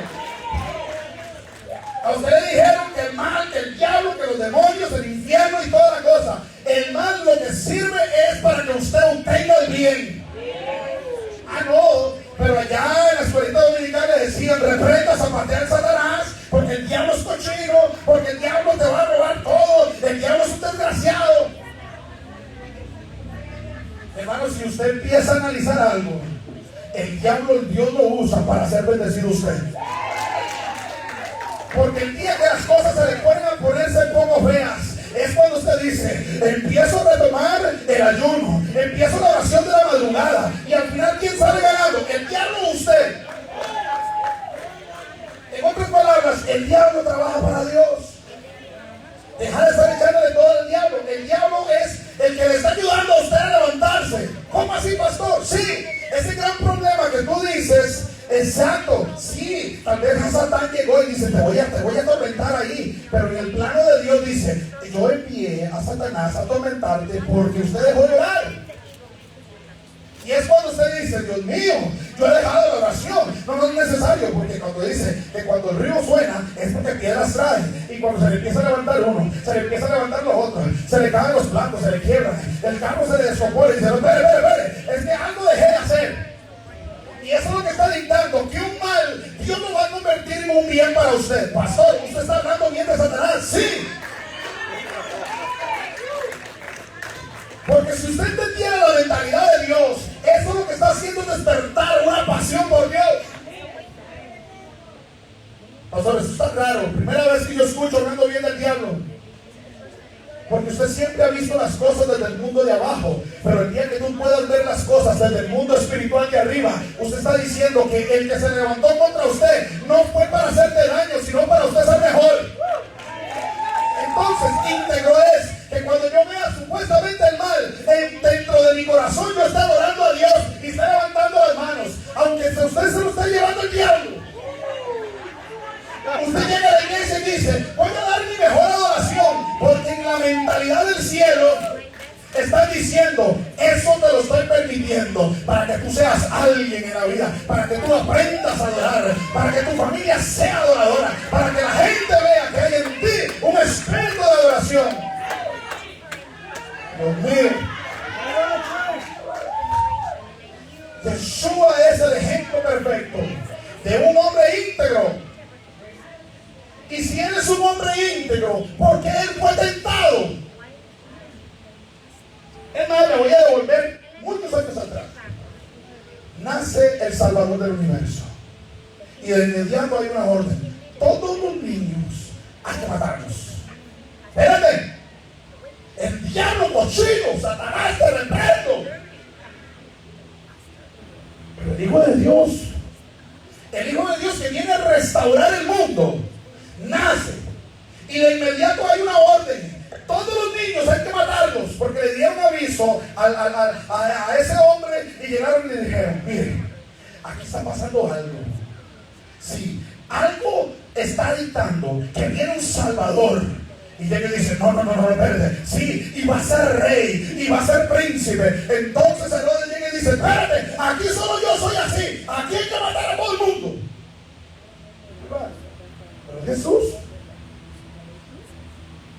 A usted le dijeron que el mal, que el diablo, que los demonios, el infierno y toda la cosa. El mal lo que sirve es para que usted obtenga el bien. No, pero allá en la escuelita dominical le decían: reprenda, zapatea al Satanás, porque el diablo es cochino, porque el diablo te va a robar todo, el diablo es un desgraciado. Hermano, si usted empieza a analizar algo, el diablo, Dios lo usa para hacer bendecido usted. Porque el día que las cosas se le pueden a ponerse un poco feas, es cuando usted dice: empiezo a retomar el ayuno, empiezo la oración de la madrugada, y al final, ¿quién sale ganando? ¿El diablo o usted? En otras palabras, el diablo trabaja para Dios. Deja de estar echándole todo al diablo. El diablo es el que le está ayudando a usted a levantarse. ¿Cómo así, pastor? Sí, ese gran problema que tú dices. Exacto, sí, tal vez Satán llegó y dice: te voy a atormentar ahí, pero en el plano de Dios dice: yo envié a Satanás a atormentarte porque usted dejó de orar. Y es cuando usted dice: Dios mío, yo he dejado la oración. No es necesario, porque cuando dice que cuando el río suena es porque piedras trae, y cuando se le empieza a levantar uno, se le empieza a levantar los otros, se le caen los platos, se le quiebran, el carro se le descompone y dice: espere, es que algo dejé de hacer. Y eso es lo que está dictando, que un mal Dios lo va a convertir en un bien para usted. Pastor, ¿usted está hablando bien de Satanás? Sí. Porque si usted entendiera la mentalidad de Dios, eso es lo que está haciendo despertar una pasión por Dios. Pastor, eso está raro. Primera vez que yo escucho hablando bien del diablo. Porque usted siempre ha visto las cosas desde el mundo de abajo, pero el día que tú puedas ver las cosas desde el mundo espiritual de arriba, usted está diciendo que el que se levantó contra usted no fue para hacerte daño, sino para usted ser mejor. Entonces, íntegro es que cuando yo vea supuestamente el mal, dentro de mi corazón yo esté adorando a Dios y esté levantando las manos, aunque usted se lo esté llevando el diablo. Usted llega a la iglesia y dice: voy a dar mi mejor adoración, porque en la mentalidad del cielo están diciendo: eso te lo estoy permitiendo para que tú seas alguien en la vida, para que tú aprendas a adorar, para que tu familia sea adoradora, para que la gente vea que hay en ti un espíritu de adoración. Dios mío, Yeshua es el ejemplo perfecto de un hombre íntegro. Y si él es un hombre íntegro, porque él fue tentado. Es más, me voy a devolver muchos años atrás. Nace el Salvador del universo, y de inmediato hay una orden: todos los niños hay que matarlos. Espérate, el diablo cochino, Satanás, te reprendo. Pero el Hijo de Dios que viene a restaurar el mundo, nace, y de inmediato hay una orden: todos los niños hay que matarlos, porque le dieron aviso a ese hombre, y llegaron y le dijeron: mire, aquí está pasando algo. Sí, algo está dictando que viene un Salvador. Y llega y dice: no, espérate, sí, y va a ser rey, y va a ser príncipe. Entonces Herodes llega y dice: espérate, aquí solo yo soy así, aquí hay que matar a todo el mundo. Pero Jesús,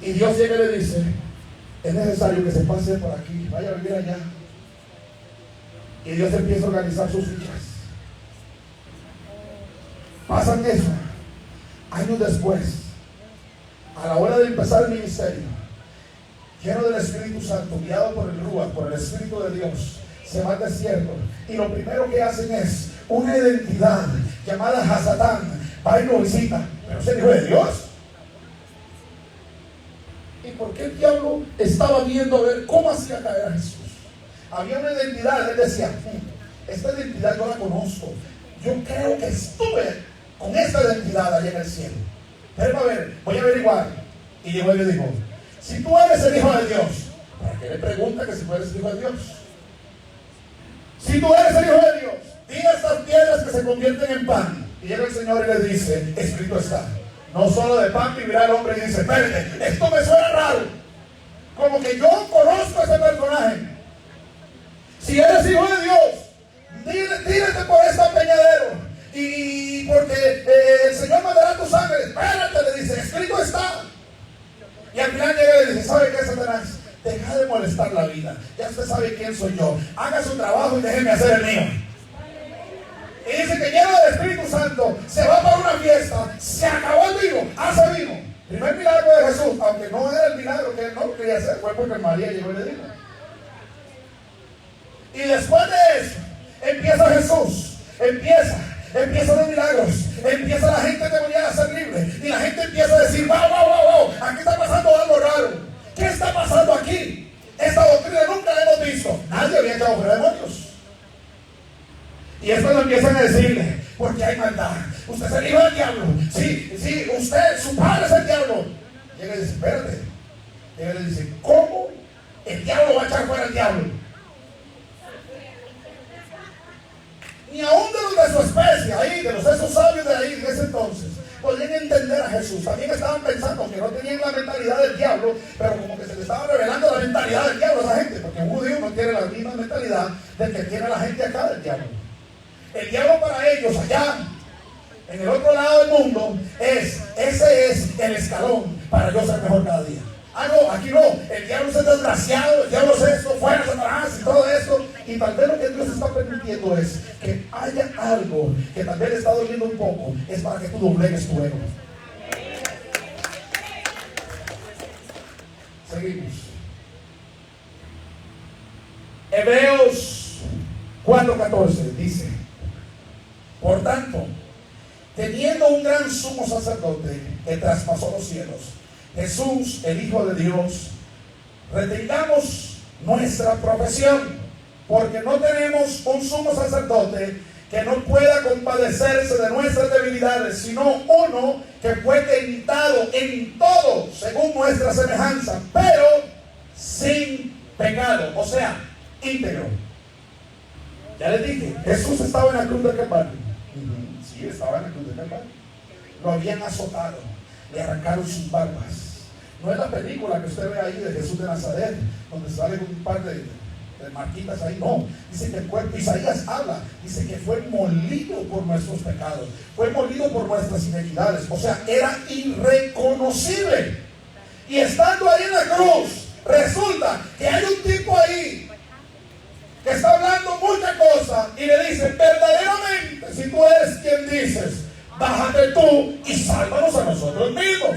y Dios llega y le dice: es necesario que se pase por aquí, vaya a vivir allá. Y Dios empieza a organizar sus fichas. Pasan eso. Años después, a la hora de empezar el ministerio, lleno del Espíritu Santo, guiado por el Ruach, por el Espíritu de Dios, se va al desierto y lo primero que hacen es una identidad llamada Hasatán. Va y lo visita, pero es el Hijo de Dios. ¿Y por qué el diablo estaba viendo a ver cómo hacía caer a Jesús? Había una identidad, él decía, esta identidad yo la conozco, yo creo que estuve con esta identidad allá en el cielo, pero a ver, voy a averiguar. Y llegó y le dijo, si tú eres el Hijo de Dios, ¿para qué le pregunta que si tú eres el Hijo de Dios? Si tú eres el Hijo de Dios, diga a estas piedras que se convierten en pan. Y llega el Señor y le dice, escrito está, no solo de pan vivirá el hombre. Y dice, espérate, esto me suena raro, como que yo conozco a ese personaje. Si eres Hijo de Dios, tírate por este peñadero, y porque el Señor mandará tu sangre. Espérate, le dice, escrito está. Y al final llega y le dice, ¿sabe qué, Satanás? Deja de molestar la vida, ya usted sabe quién soy yo, haga su trabajo y déjeme hacer el mío. Y dice que lleno del Espíritu Santo se va para una fiesta, se acabó el vino, hace vino. Primer milagro de Jesús, aunque no era el milagro que él no quería hacer, fue porque María llegó y le dijo. Y después de eso, empieza Jesús, empiezan los milagros, empieza la gente endemoniada a ser libre, y la gente empieza a decir, wow, aquí está pasando algo raro. ¿Qué está pasando aquí? Esta doctrina nunca la hemos visto. Nadie había echado fuera demonios. Y esto lo empiezan a decirle, porque hay maldad. Usted es el hijo del diablo. Sí, usted, su padre es el diablo. Y él le dice, espérate. Y él le dice, ¿cómo el diablo va a echar fuera al diablo? Ni aún de los de su especie, ahí, de los esos sabios de ahí, de ese entonces, podían entender a Jesús. También estaban pensando que no tenían la mentalidad del diablo, pero como que se le estaba revelando la mentalidad del diablo a esa gente, porque un judío no tiene la misma mentalidad del que tiene la gente acá del diablo. El diablo para ellos allá, en el otro lado del mundo, ese es el escalón para yo ser mejor cada día. Ah, no, aquí no, el diablo es desgraciado, el diablo es esto, fuera Satanás y todo esto. Y tal vez lo que Dios está permitiendo es que haya algo que tal vez le está doliendo un poco, es para que tú doblegues tu ego. Seguimos. Hebreos 4:14 dice, por tanto, teniendo un gran sumo sacerdote que traspasó los cielos, Jesús, el Hijo de Dios, retengamos nuestra profesión, porque no tenemos un sumo sacerdote que no pueda compadecerse de nuestras debilidades, sino uno que fue tentado en todo según nuestra semejanza, pero sin pecado, o sea, íntegro. Ya les dije, Jesús estaba en la cruz del Calvario. Sí, estaba en la cruz del Calvario. Lo habían azotado, le arrancaron sus barbas. No es la película que usted ve ahí de Jesús de Nazaret, donde sale un par de marquitas ahí. No, dice que el cuerpo, Isaías habla, dice que fue molido por nuestros pecados, fue molido por nuestras iniquidades. O sea, era irreconocible. Y estando ahí en la cruz, resulta que hay un tipo ahí que está hablando mucha cosa y le dice, verdaderamente, si tú eres quien dices, bájate tú y sálvanos a nosotros mismos.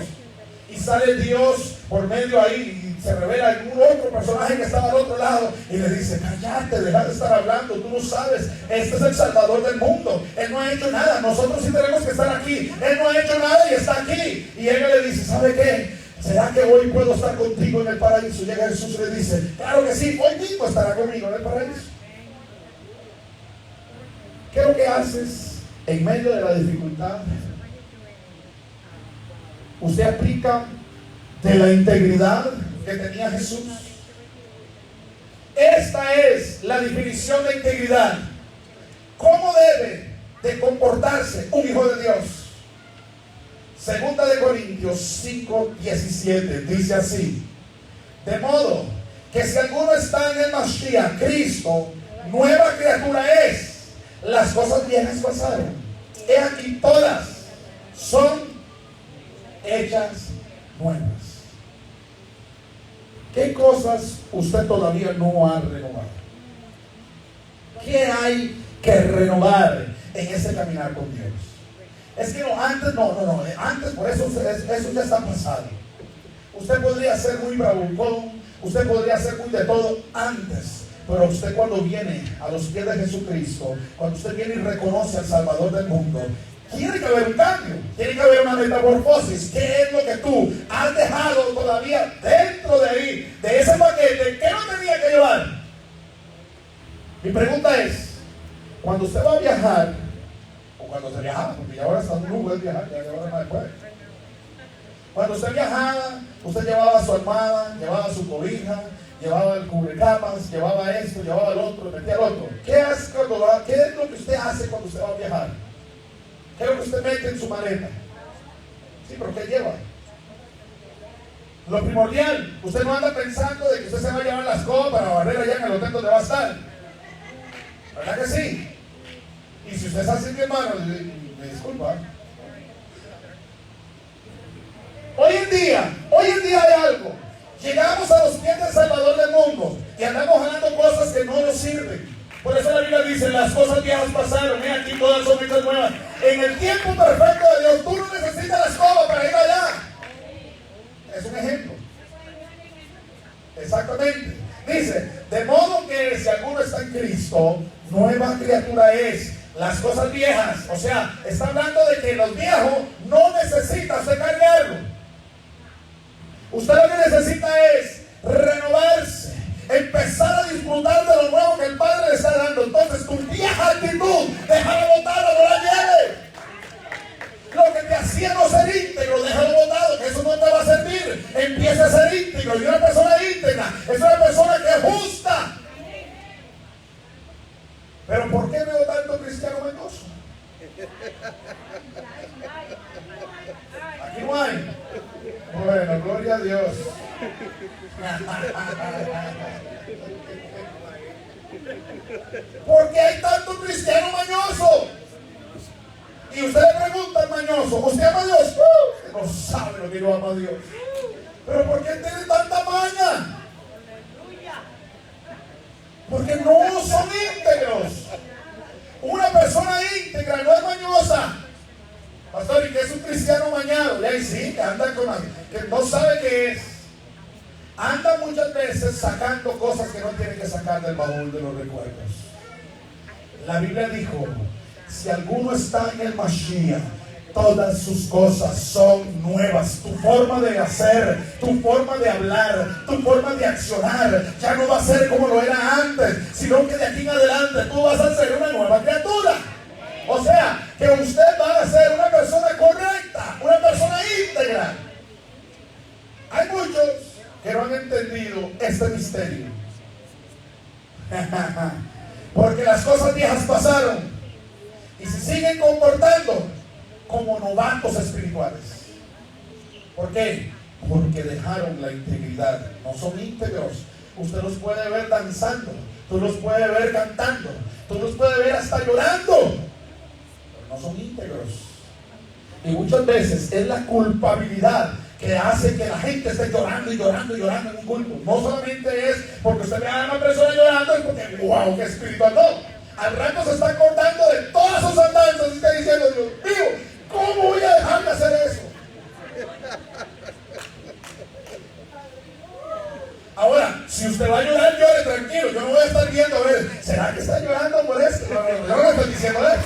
Y sale Dios por medio ahí y se revela algún otro personaje que estaba al otro lado y le dice, cállate, deja de estar hablando, tú no sabes, este es el Salvador del mundo, Él no ha hecho nada, nosotros sí tenemos que estar aquí, Él no ha hecho nada y está aquí. Y ella le dice, ¿sabe qué? ¿Será que hoy puedo estar contigo en el paraíso? Llega Jesús y le dice, claro que sí, hoy mismo estará conmigo en el paraíso. ¿Qué es lo que haces en medio de la dificultad? Usted aplica de la integridad que tenía Jesús. Esta es la definición de integridad. ¿Cómo debe de comportarse un hijo de Dios? Segunda de Corintios 5:17 dice así: de modo que si alguno está en el Mashiach, Cristo, nueva criatura es. Las cosas viejas pasaron, he aquí todas son hechas nuevas. ¿Qué cosas usted todavía no ha renovado? ¿Qué hay que renovar en ese caminar con Dios? Es que antes por eso ya está pasado. Usted podría ser muy bravucón, usted podría ser muy de todo antes. Pero usted cuando viene a los pies de Jesucristo, cuando usted viene y reconoce al Salvador del mundo, tiene que haber un cambio, tiene que haber una metamorfosis. ¿Qué es lo que tú has dejado todavía dentro de ahí, de ese paquete que no tenía que llevar? Mi pregunta es, cuando usted va a viajar, o cuando se viajaba, porque ya ahora está un lujo de viajar, ya ahora no se puede. Cuando usted viajaba, usted llevaba su almohada, llevaba su cobija, llevaba el cubrecamas, llevaba esto, llevaba el otro, metía el otro. ¿Qué es lo que usted hace cuando usted va a viajar? ¿Qué es lo que usted mete en su maleta? Sí, pero ¿qué lleva? Lo primordial, usted no anda pensando de que usted se va a llevar la escoba para barrer allá en el hotel donde va a estar. ¿Verdad que sí? Y si usted es así, mi hermano, me disculpa. Hoy en día hay algo. Llegamos a los pies del Salvador del mundo y andamos jalando cosas que no nos sirven. Por eso la Biblia dice, las cosas viejas pasaron, aquí todas son hechas nuevas. En el tiempo perfecto de Dios, tú no necesitas la escoba para ir allá. Es un ejemplo. Exactamente. Dice, de modo que si alguno está en Cristo, nueva criatura es. Las cosas viejas, o sea, está hablando de que los viejos no necesitan cargarlo. Usted lo que necesita es renovarse, empezar a disfrutar de lo nuevo que el Padre le está dando. Entonces tu vieja actitud, déjala botada, no la lleve. Lo que te hacía no ser íntegro, déjalo botado, que eso no te va a servir. Empieza a ser íntegro. Y una persona íntegra es una persona que es justa. Pero ¿por qué veo tanto cristiano mañoso? Aquí no hay. Bueno, gloria a Dios. ¿Por qué hay tanto cristiano mañoso? Y usted le pregunta al mañoso, ¿usted ama a Dios? Usted no sabe lo que yo amo a Dios. ¿Pero por qué tiene tanta maña? Porque no son íntegros. Una persona íntegra no es mañosa. Pastor, ¿y qué es un cristiano mañado? Y sí, que anda con que no sabe qué es. Anda muchas veces sacando cosas que no tiene que sacar del baúl de los recuerdos. La Biblia dijo, si alguno está en el Mashiach, todas sus cosas son nuevas. Tu forma de hacer, tu forma de hablar, tu forma de accionar ya no va a ser como lo era antes, sino que de aquí en adelante tú vas a ser una nueva criatura. O sea, que usted va a ser una persona correcta, una persona íntegra. Hay muchos que no han entendido este misterio. Porque las cosas viejas pasaron y se siguen comportando como novatos espirituales. ¿Por qué? Porque dejaron la integridad. No son íntegros. Usted los puede ver danzando, tú los puede ver cantando, tú los puede ver hasta llorando, pero no son íntegros. Y muchas veces es la culpabilidad que hace que la gente esté llorando y llorando y llorando en un culto. No solamente es porque usted ve a una persona llorando, es porque wow, qué espiritual. No. Al rato se está acordando de todas sus andanzas y está diciendo, Dios mío, ¿cómo voy a dejar de hacer eso? Ahora, si usted va a llorar, llore tranquilo. Yo no voy a estar viendo, a ver, ¿será que está llorando por esto? No, yo no le estoy diciendo eso.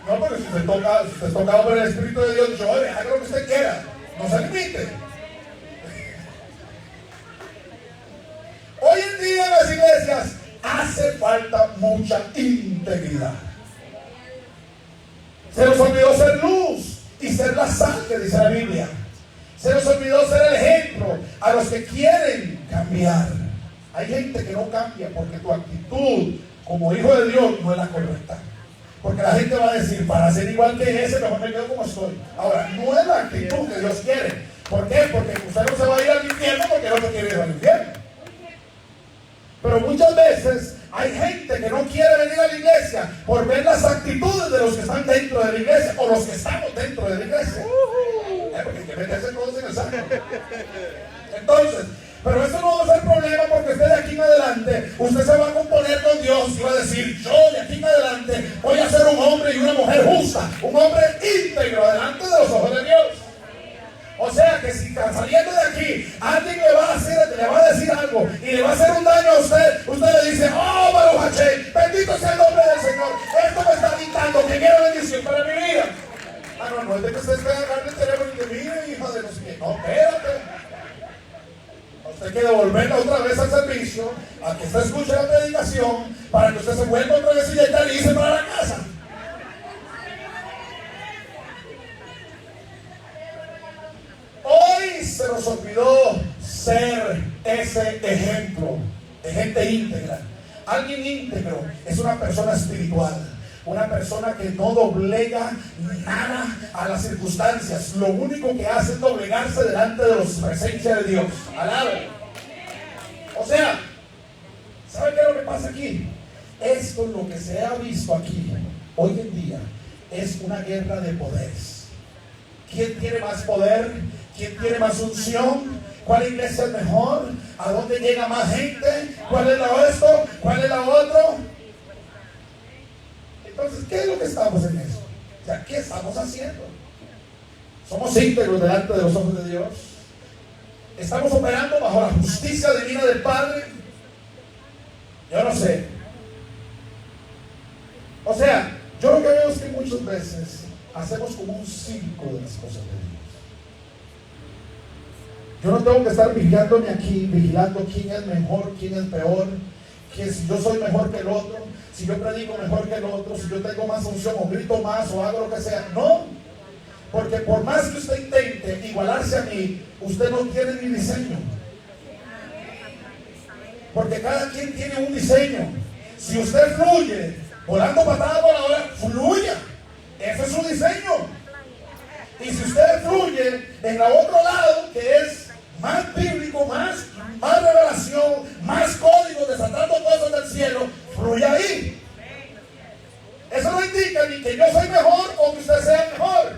No, porque si usted es tocado por el Espíritu de Dios, llore, haga lo que usted quiera. No se limite. Hoy en día en las iglesias hace falta mucha integridad. Se nos olvidó ser luz y ser la sal que dice la Biblia. Se nos olvidó ser el ejemplo a los que quieren cambiar. Hay gente que no cambia porque tu actitud como hijo de Dios no es la correcta. Porque la gente va a decir, para ser igual que ese, mejor me quedo como estoy. Ahora, no es la actitud que Dios quiere. ¿Por qué? Porque usted no se va a ir al infierno porque no se quiere ir al infierno. Pero muchas veces hay gente que no quiere venir a la iglesia por ver las actitudes de los que están dentro de la iglesia o los que estamos dentro de la iglesia. Porque hay que meterse todos en el saco. Entonces, pero eso no va a ser problema porque usted de aquí en adelante, usted se va a componer con Dios y va a decir, yo de aquí en adelante voy a ser un hombre y una mujer justa, un hombre íntegro delante de los ojos de Dios. O sea que si saliendo de aquí alguien le va a decir algo y le va a hacer un daño a usted, usted le dice: oh, Baruch Hashem, bendito sea el nombre del Señor, esto me está dictando que quiero bendición para mi vida. Ah, no es de que usted esté agarrando el teléfono y que mire, hija de no sé qué. No, espérate. Usted quiere devolverla otra vez al servicio, a que usted escuche la predicación, para que usted se vuelva otra vez y ya lice para la casa. Hoy se nos olvidó ser ese ejemplo de gente íntegra. Alguien íntegro es una persona espiritual, una persona que no doblega nada a las circunstancias. Lo único que hace es doblegarse delante de la presencia de Dios. Alabe. O sea, ¿sabe qué es lo que pasa aquí? Esto, lo que se ha visto aquí hoy en día, es una guerra de poderes. ¿Quién tiene más poder? ¿Quién tiene más unción? ¿Cuál iglesia es mejor? ¿A dónde llega más gente? ¿Cuál es la esto? ¿Cuál es la otro? Entonces, ¿qué es lo que estamos en eso? O sea, ¿qué estamos haciendo? ¿Somos íntegros delante de los ojos de Dios? ¿Estamos operando bajo la justicia divina del Padre? Yo no sé. O sea, yo lo que veo es que muchas veces hacemos como un circo de las cosas de Dios. Yo no tengo que estar vigilándome aquí, vigilando quién es mejor, quién es peor, que si yo soy mejor que el otro, si yo predico mejor que el otro, si yo tengo más unción o grito más o hago lo que sea. No, porque por más que usted intente igualarse a mí, usted no tiene mi diseño. Porque cada quien tiene un diseño. Si usted fluye volando patada voladora, fluya. Ese es su diseño. Y si usted fluye en el otro lado, que es más bíblico, más revelación, más código, desatando cosas del cielo, fluye ahí. Eso no indica ni que yo soy mejor o que usted sea mejor,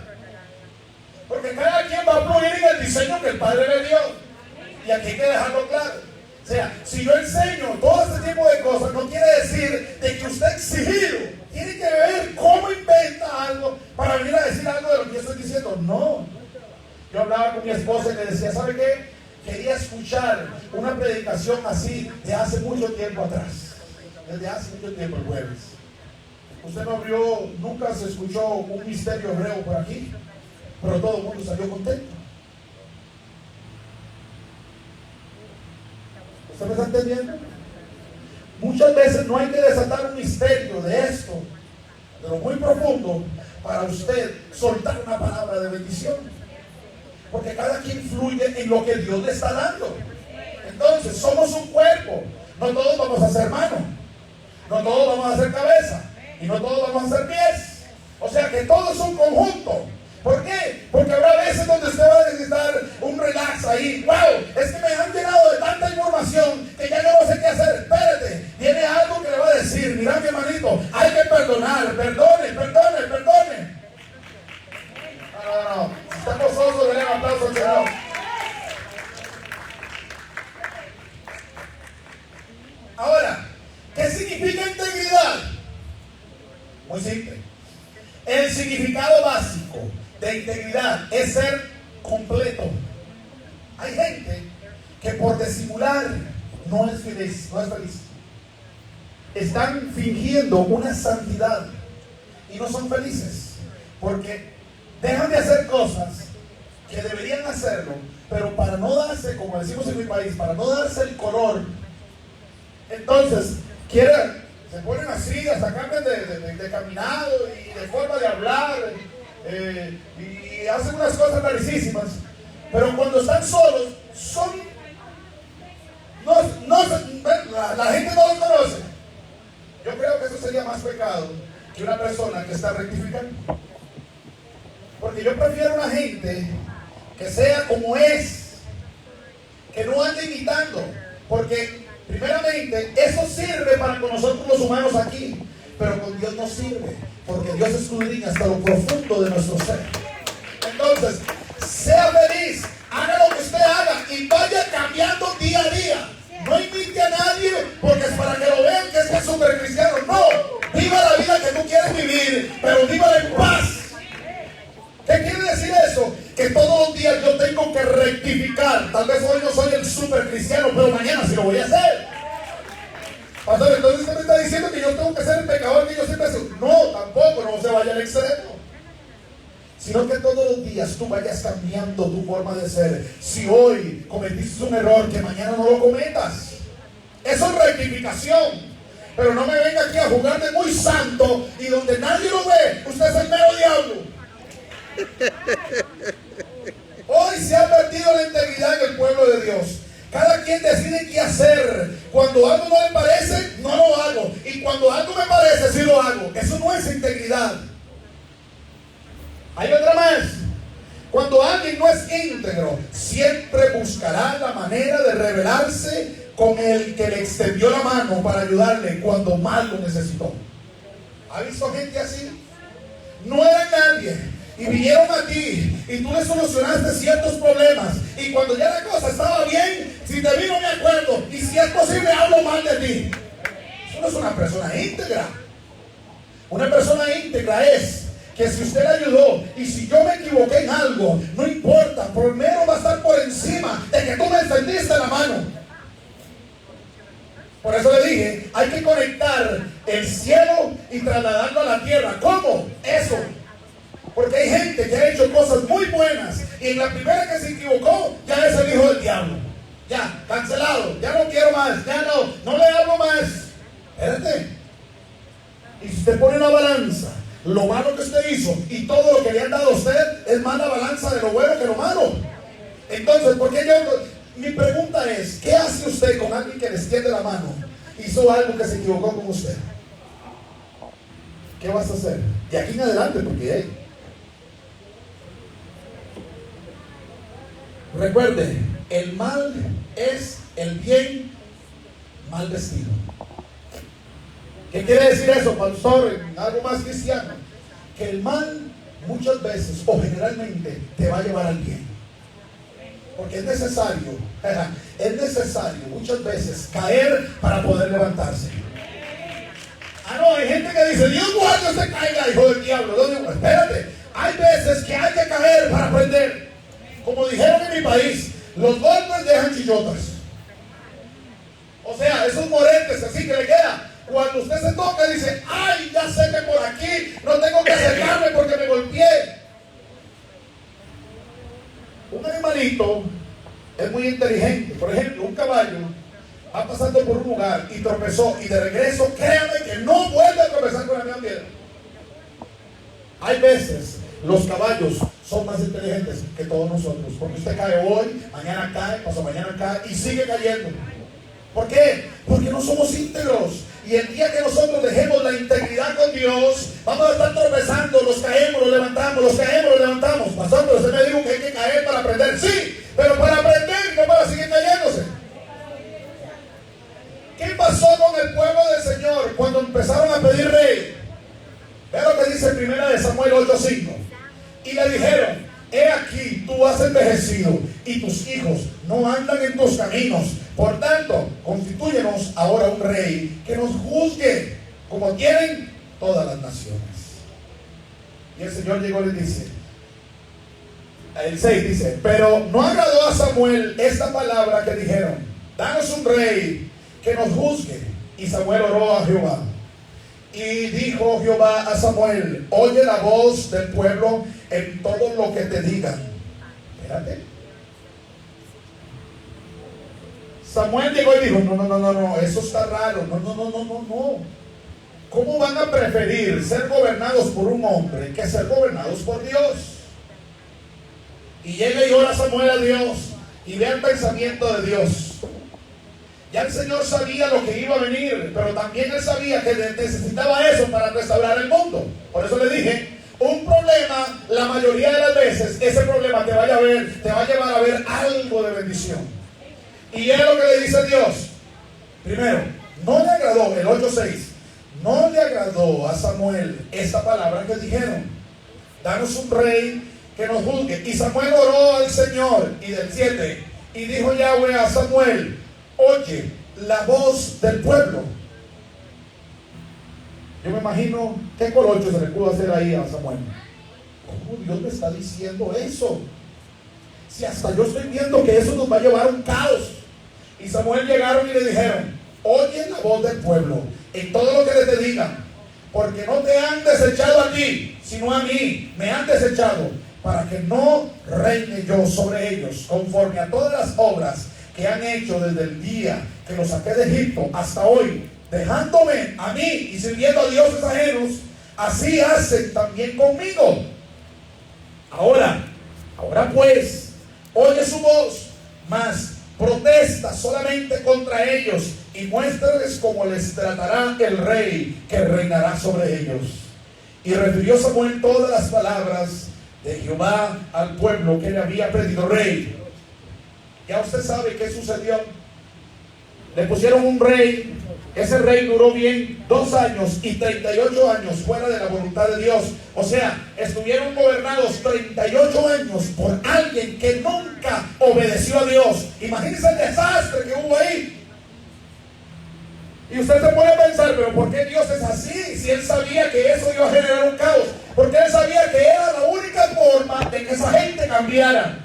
porque cada quien va a fluir en el diseño que el Padre le dio. Y aquí hay que dejarlo claro. O sea, si yo enseño todo este tipo de cosas, no quiere decir de que usted exigido tiene que ver cómo inventa algo para venir a decir algo de lo que yo estoy diciendo. No. Yo hablaba con mi esposa y le decía: ¿sabe qué? Quería escuchar una predicación así de hace mucho tiempo atrás. Desde hace mucho tiempo, el jueves. Usted no vio, nunca se escuchó un misterio hebreo por aquí, pero todo el mundo salió contento. ¿Usted me está entendiendo? Muchas veces no hay que desatar un misterio de esto, de lo muy profundo, para usted soltar una palabra de bendición. Porque cada quien fluye en lo que Dios le está dando. Entonces, somos un cuerpo. No todos vamos a ser manos, no todos vamos a ser cabeza, y no todos vamos a ser pies. O sea que todo es un conjunto. ¿Por qué? Porque habrá veces donde usted va a necesitar un relax ahí. ¡Wow! Es que me han llenado de tanta información que ya no sé qué hacer. Espérate, viene algo que le va a decir: mira, mi hermanito, hay que perdonar. Perdone. No. Si está gozoso, denle un aplauso al Señor. Ahora, ¿qué significa integridad? Muy simple. El significado básico de integridad es ser completo. Hay gente que por disimular no es feliz. Están fingiendo una santidad y no son felices porque dejan de hacer cosas que deberían hacerlo, pero para no darse, como decimos en mi país, para no darse el color, entonces se ponen así, hasta cambian de caminado y de forma de hablar, y hacen unas cosas rarísimas, pero cuando están solos, la gente no los conoce. Yo creo que eso sería más pecado que una persona que está rectificando. Porque yo prefiero una gente que sea como es, que no ande imitando, porque primeramente eso sirve para con nosotros los humanos aquí, pero con Dios no sirve, porque Dios escudriña hasta lo profundo de nuestro ser. Entonces, sea feliz, haga lo que usted haga y vaya cambiando día a día. No imite a nadie porque es para que lo vean que es súper cristiano. No, viva la vida que tú quieres vivir, pero vívala en paz. ¿Qué quiere decir eso? Que todos los días yo tengo voy a hacer. Pastor, entonces usted me está diciendo que yo tengo que ser el pecador que yo siempre soy. No, tampoco, no se vaya al extremo. Sino que todos los días tú vayas cambiando tu forma de ser. Si hoy cometiste un error, que mañana no lo cometas. Eso es rectificación. Pero no me venga aquí a jugar de muy santo y donde nadie lo ve, usted es el mero diablo. Hoy se ha perdido la integridad en el pueblo de Dios. Cada quien decide qué hacer. Cuando algo no le parece, no lo hago. Y cuando algo me parece, sí lo hago. Eso no es integridad. Hay otra más. Cuando alguien no es íntegro, siempre buscará la manera de rebelarse con el que le extendió la mano para ayudarle cuando más lo necesitó. ¿Ha visto gente así? No era nadie y vinieron a ti y tú le solucionaste ciertos problemas, y cuando ya la cosa estaba bien, si te vino me acuerdo, y si es posible hablo mal de ti. Eso no es una persona íntegra. Una persona íntegra es que si usted le ayudó y si yo me equivoqué en algo, no importa, primero va a estar por encima de que tú me extendiste la mano. Por eso le dije, hay que conectar el cielo y trasladarlo a la tierra. ¿Cómo? Eso. Porque hay gente que ha hecho cosas muy buenas y en la primera que se equivocó, ya es el hijo del diablo. Ya, cancelado, ya no quiero más, ya no le hablo más. Espérate. Y si usted pone una balanza, lo malo que usted hizo y todo lo que le han dado a usted, es más la balanza de lo bueno que lo malo. Entonces, ¿por qué mi pregunta es, ¿qué hace usted con alguien que le extiende la mano? Hizo algo que se equivocó con usted. ¿Qué vas a hacer? De aquí en adelante, porque recuerde, el mal es el bien mal vestido. ¿Qué quiere decir eso, pastor? En algo más cristiano. Que el mal muchas veces o generalmente te va a llevar al bien. Porque es necesario muchas veces caer para poder levantarse. Ah, no, hay gente que dice, Dios guarde usted caiga, hijo del diablo. No, digo, espérate, hay veces que hay que caer para aprender. Como dijeron en mi país, los golpes dejan chillotas. O sea, esos moretes así que le queda. Cuando usted se toca dice, ay, ya sé que por aquí no tengo que acercarme porque me golpeé. Un animalito es muy inteligente. Por ejemplo, un caballo va pasando por un lugar y tropezó, y de regreso, créame que no vuelve a tropezar con la misma piedra. Hay veces los caballos son más inteligentes que todos nosotros, porque usted cae hoy, mañana cae, pasado mañana cae y sigue cayendo. ¿Por qué? Porque no somos íntegros. Y el día que nosotros dejemos la integridad con Dios, vamos a estar tropezando, los caemos, los levantamos, los caemos, los levantamos. Pastor, pero usted me dijo que hay que caer para aprender. Sí, pero para aprender, no para seguir cayéndose. ¿Qué pasó con el pueblo del Señor cuando empezaron a pedir rey? Vea lo que dice 1 Samuel 8:5. Y le dijeron, he aquí, tú has envejecido y tus hijos no andan en tus caminos. Por tanto, constitúyenos ahora un rey que nos juzgue como tienen todas las naciones. Y el Señor llegó y le dice, el 6 dice, pero no agradó a Samuel esta palabra que dijeron, danos un rey que nos juzgue. Y Samuel oró a Jehová. Y dijo Jehová a Samuel, oye la voz del pueblo en todo lo que te digan. Espérate. Samuel llegó y dijo, no, eso está raro, no. ¿Cómo van a preferir ser gobernados por un hombre que ser gobernados por Dios? Y llega y ora Samuel a Dios y ve el pensamiento de Dios. Ya el Señor sabía lo que iba a venir, pero también Él sabía que necesitaba eso para restaurar el mundo. Por eso le dije, un problema, la mayoría de las veces, ese problema te va a llevar a ver algo de bendición. Y es lo que le dice Dios. Primero, no le agradó, el 8:6, no le agradó a Samuel esta palabra que dijeron, danos un rey que nos juzgue. Y Samuel oró al Señor. Y del 7, y dijo Yahweh a Samuel, oye la voz del pueblo. Yo me imagino qué colocho se le pudo hacer ahí a Samuel. ¿Cómo Dios me está diciendo eso? Si hasta yo estoy viendo que eso nos va a llevar a un caos. y Samuel llegaron y le dijeron: oye la voz del pueblo en todo lo que te digan, porque no te han desechado a ti, sino a mí me han desechado, para que no reine yo sobre ellos, conforme a todas las obras que han hecho desde el día que los saqué de Egipto hasta hoy, dejándome a mí y sirviendo a dioses ajenos. Así hacen también conmigo. Ahora pues, oye su voz, mas protesta solamente contra ellos y muéstrales cómo les tratará el rey que reinará sobre ellos. Y refirió Samuel todas las palabras de Jehová al pueblo que le había pedido rey. Ya usted sabe qué sucedió. Le pusieron un rey. Ese rey duró bien 2 años y 38 años fuera de la voluntad de Dios. O sea, estuvieron gobernados 38 años por alguien que nunca obedeció a Dios. Imagínense el desastre que hubo ahí. Y usted se puede pensar, pero ¿por qué Dios es así? Si Él sabía que eso iba a generar un caos. Porque Él sabía que era la única forma de que esa gente cambiara.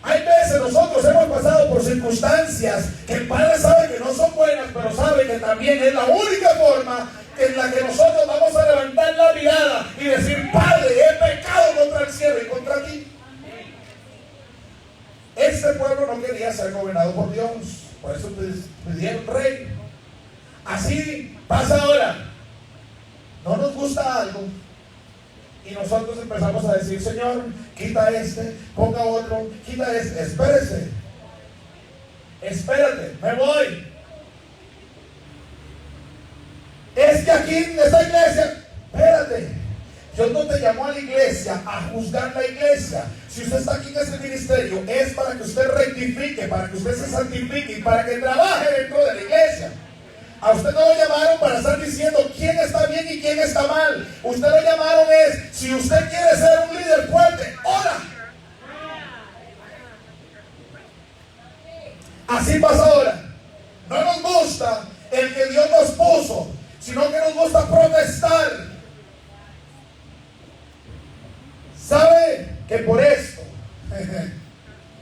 Hay veces nosotros hemos pasado por circunstancias que el Padre sabe que no son buenas, pero sabe que también es la única forma en la que nosotros vamos a levantar la mirada y decir: Padre, he pecado contra el cielo y contra ti. Este pueblo no quería ser gobernado por Dios, por eso pidieron rey. Así pasa ahora. No nos gusta algo y nosotros empezamos a decir: Señor, quita este, ponga otro, quita este. Espérate, me voy. Es que aquí en esta iglesia, espérate, Dios no te llamó a la iglesia a juzgar la iglesia. Si usted está aquí en este ministerio, es para que usted rectifique, para que usted se santifique y para que trabaje dentro de la iglesia. A usted no lo llamaron para estar diciendo quién está bien y quién está mal. Usted lo llamaron es: si usted quiere ser un líder fuerte, ora. Así pasa ahora. No nos gusta el que Dios nos puso, sino que nos gusta protestar. ¿Sabe que por esto?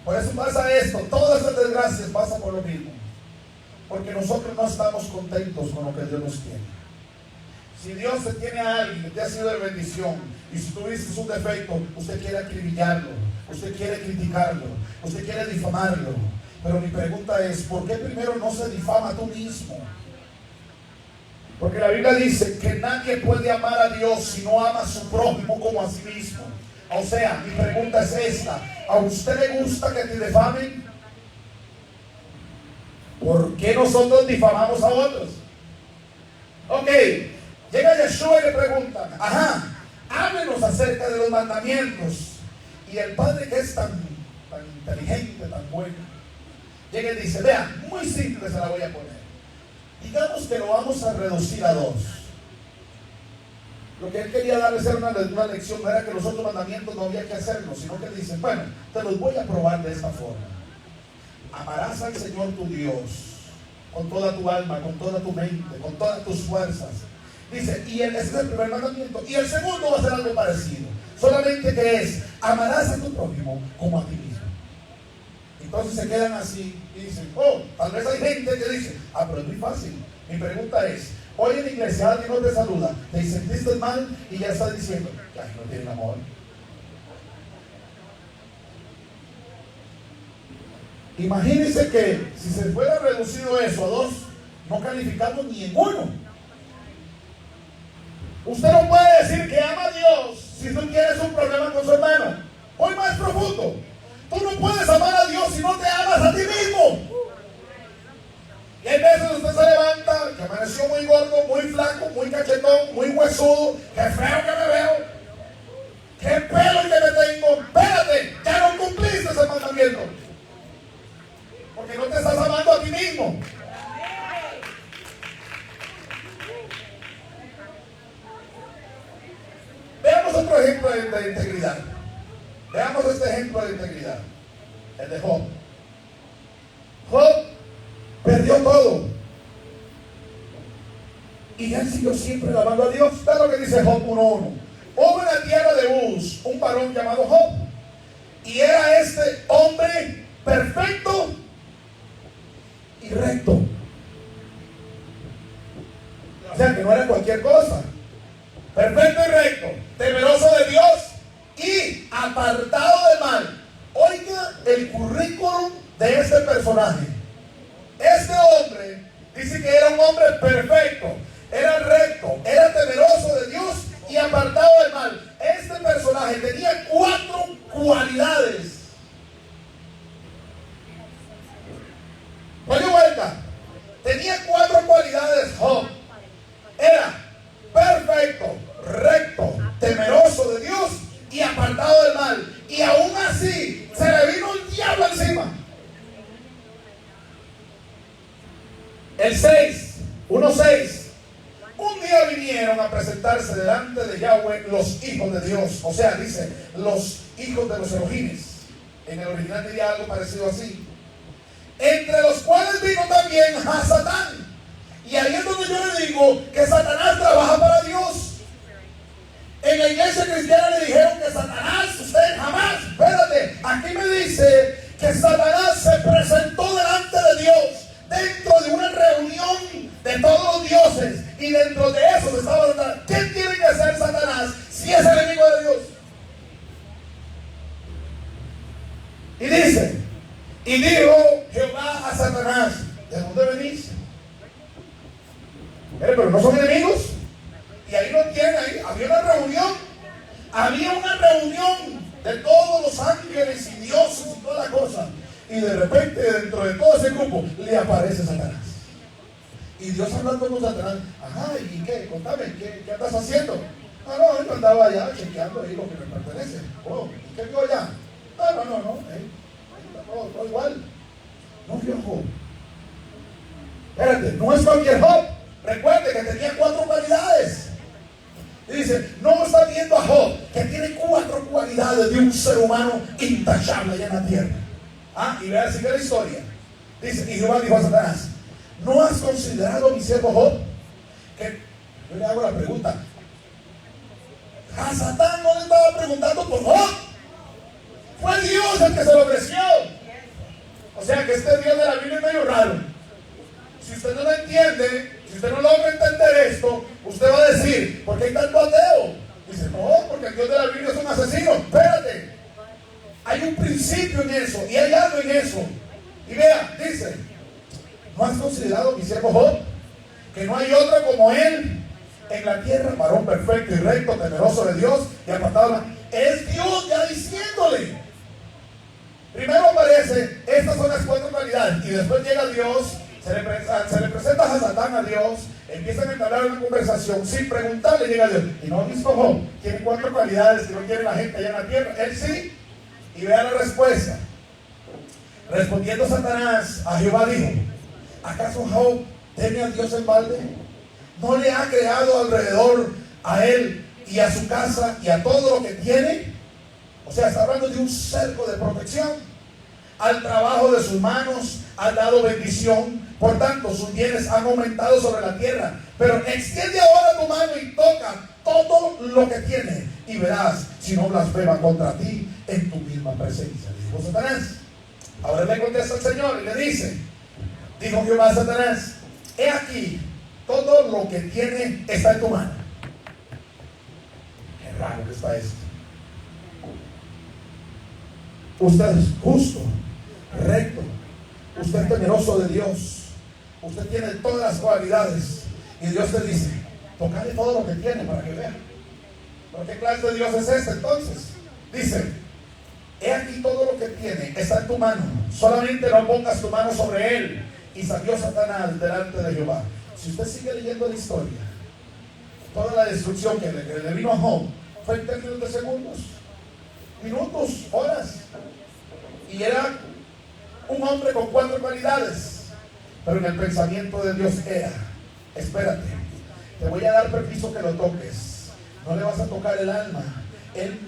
Por eso pasa esto. Todas las desgracias pasan por lo mismo. Porque nosotros no estamos contentos con lo que Dios nos tiene. Si Dios se tiene a alguien que te ha sido de bendición, y si tuviste un defecto, usted quiere acribillarlo, usted quiere criticarlo, usted quiere difamarlo. Pero mi pregunta es: ¿por qué primero no se difama tú mismo? Porque la Biblia dice que nadie puede amar a Dios si no ama a su prójimo como a sí mismo. O sea, mi pregunta es esta: ¿a usted le gusta que te difamen? ¿Por qué nosotros difamamos a otros? Ok, llega Yeshua y le pregunta: háblenos acerca de los mandamientos. Y el padre, que es tan inteligente, tan bueno, llega y dice: vea, muy simple se la voy a poner. Digamos que lo vamos a reducir a 2. Lo que él quería darles era una lección. No era que los otros mandamientos no había que hacerlos, sino que él dice: bueno, te los voy a probar de esta forma. Amarás al Señor tu Dios con toda tu alma, con toda tu mente, con todas tus fuerzas. Dice, y ese es el primer mandamiento. Y el segundo va a ser algo parecido, solamente que es: amarás a tu prójimo como a ti mismo. Entonces se quedan así y dicen: oh, tal vez hay gente que dice: pero es muy fácil. Mi pregunta es: hoy en la iglesia alguien no te saluda, te sentiste mal y ya estás diciendo: ay, no tienen amor. Imagínense que si se fuera reducido eso a 2, no calificamos ni en 1. Usted no puede decir que ama a Dios si tú tienes un problema con su hermano. Hoy más profundo: tú no puedes amar a Dios si no te amas a ti mismo. Y hay veces usted se levanta, que amaneció muy gordo, muy flaco, muy cachetón, muy huesudo. ¡Qué feo que me veo! ¡Qué pelo que me tengo! Espérate, ya no cumpliste ese mandamiento, porque no te estás amando a ti mismo. Veamos otro ejemplo de integridad. Veamos este ejemplo de integridad, el de Job. Job perdió todo y él siguió siempre alabando a Dios. Está lo que dice Job 1:1. Hubo en la tierra de Uz un varón llamado Job, y era este hombre perfecto recto. O sea que no era cualquier cosa. Perfecto y recto, temeroso de Dios y apartado del mal. Oiga el currículum de este personaje. Este hombre dice que era un hombre perfecto, era recto, era temeroso de Dios y apartado del mal. Este personaje tenía 4 cualidades. Oye, vuelta. Tenía 4 cualidades Job. Era perfecto, recto, temeroso de Dios y apartado del mal. Y aún así se le vino el diablo encima. El 6, 1:6. Un día vinieron a presentarse delante de Yahweh los hijos de Dios. O sea, dice, los hijos de los Elohines. En el original diría algo parecido así. Entre los cuales vino también a Satán. Y ahí es donde yo le digo que Satanás trabaja para Dios. En la iglesia cristiana le dijeron que Satanás, usted jamás, espérate, aquí me dice que Satanás se presentó delante de Dios dentro de una reunión de todos los dioses, y dentro de eso estaba Satanás. ¿Qué tiene que hacer Satanás si es enemigo de Dios? Y dice, y dijo Jehová a Satanás, ¿de dónde venís? Pero no son enemigos. Y ahí lo tienen, ahí había una reunión de todos los ángeles y dioses y toda la cosa. Y de repente dentro de todo ese grupo le aparece Satanás. Y Dios hablando con Satanás, ajá, ¿y qué? Contame, ¿qué andas haciendo? No, yo andaba allá chequeando ahí lo que me pertenece. Oh, ¿y qué vio allá? No, todo igual. No vio Job. Espérate, no es cualquier Job. Recuerde que tenía 4 cualidades. Y dice, no está viendo a Job, que tiene 4 cualidades de un ser humano intachable allá en la tierra. Y vea, sigue la historia. Dice, y Jehová dijo a Satanás, ¿no has considerado a mi siervo Job? Que yo le hago la pregunta. A Satán no le estaba preguntando por Job. Fue Dios el que se lo ofreció. O sea que este Dios de la Biblia es medio raro. Si usted no lo entiende, si usted no logra entender esto, usted va a decir, ¿por qué hay tanto ateo? Dice, no, porque el Dios de la Biblia es un asesino. Espérate. Hay un principio en eso, y hay algo en eso. Y vea, dice, ¿no has considerado mi siervo Job? Que no hay otro como él en la tierra, varón perfecto y recto, temeroso de Dios y apartado. Es Dios ya diciéndole. Primero aparece, estas son las 4 cualidades, y después llega Dios. Se le presenta a Satán a Dios, empiezan a entablar una conversación sin preguntarle, llega Dios. Y no ha visto Job, tiene 4 cualidades que no quiere la gente allá en la tierra. Él sí. Y vea la respuesta. Respondiendo Satanás a Jehová dijo, ¿acaso Job teme a Dios en balde? ¿No le ha creado alrededor a él y a su casa y a todo lo que tiene? O sea, está hablando de un cerco de protección. Al trabajo de sus manos ha dado bendición, por tanto sus bienes han aumentado sobre la tierra. Pero extiende ahora tu mano y toca todo lo que tiene, y verás si no blasfema contra ti en tu misma presencia. Dijo Satanás. Ahora le contesta el Señor y le dice, dijo Jehová a Satanás, he aquí, todo lo que tiene está en tu mano. Qué raro que está esto. Usted es justo, recto, usted es temeroso de Dios, usted tiene todas las cualidades, y Dios te dice, tocale todo lo que tiene para que vea. ¿Pero qué clase de Dios es este entonces? Dice, he aquí todo lo que tiene está en tu mano, solamente no pongas tu mano sobre él. Y salió Satanás delante de Jehová. Si usted sigue leyendo la historia, toda la destrucción que le vino a Job fue en términos de segundos, minutos, horas. Y era un hombre con 4 cualidades, pero en el pensamiento de Dios era, espérate, te voy a dar permiso que lo toques, no le vas a tocar el alma.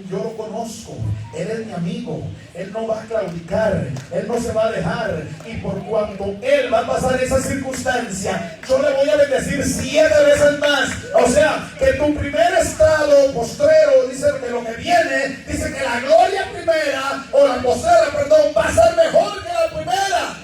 Yo lo conozco, Él es mi amigo, Él no va a claudicar, Él no se va a dejar, y por cuanto Él va a pasar esa circunstancia, yo le voy a bendecir 7 veces más. O sea, que tu primer estado postrero, dice que lo que viene, dice que la gloria primera, o la postrera, perdón, va a ser mejor que la primera.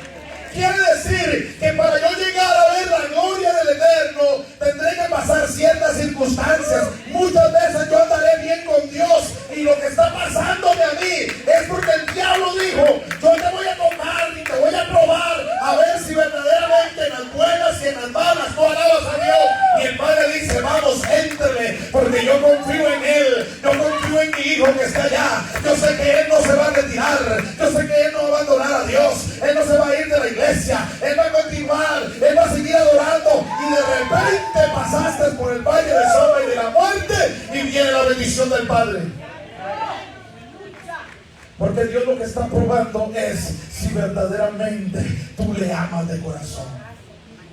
Quiere decir que para yo llegar a ver la gloria del Eterno, tendré que pasar ciertas circunstancias. Muchas veces yo andaré bien con Dios y lo que está pasándome a mí es porque el diablo dijo: yo te voy a tomar y te voy a probar a ver si verdaderamente en las buenas y en las malas tú alabas a Dios. Y el Padre dice: vamos, éntrele, porque yo confío en Él, yo confío en mi hijo que está allá. Yo sé que Él no se va a retirar, yo sé que Él no va a abandonar a Dios, Él no se va a ir de la iglesia, Él va a continuar, Él va a seguir adorando. Y de repente pasaste por el valle de sombra y de la muerte y viene la bendición del Padre. Porque Dios lo que está probando es si verdaderamente tú le amas de corazón.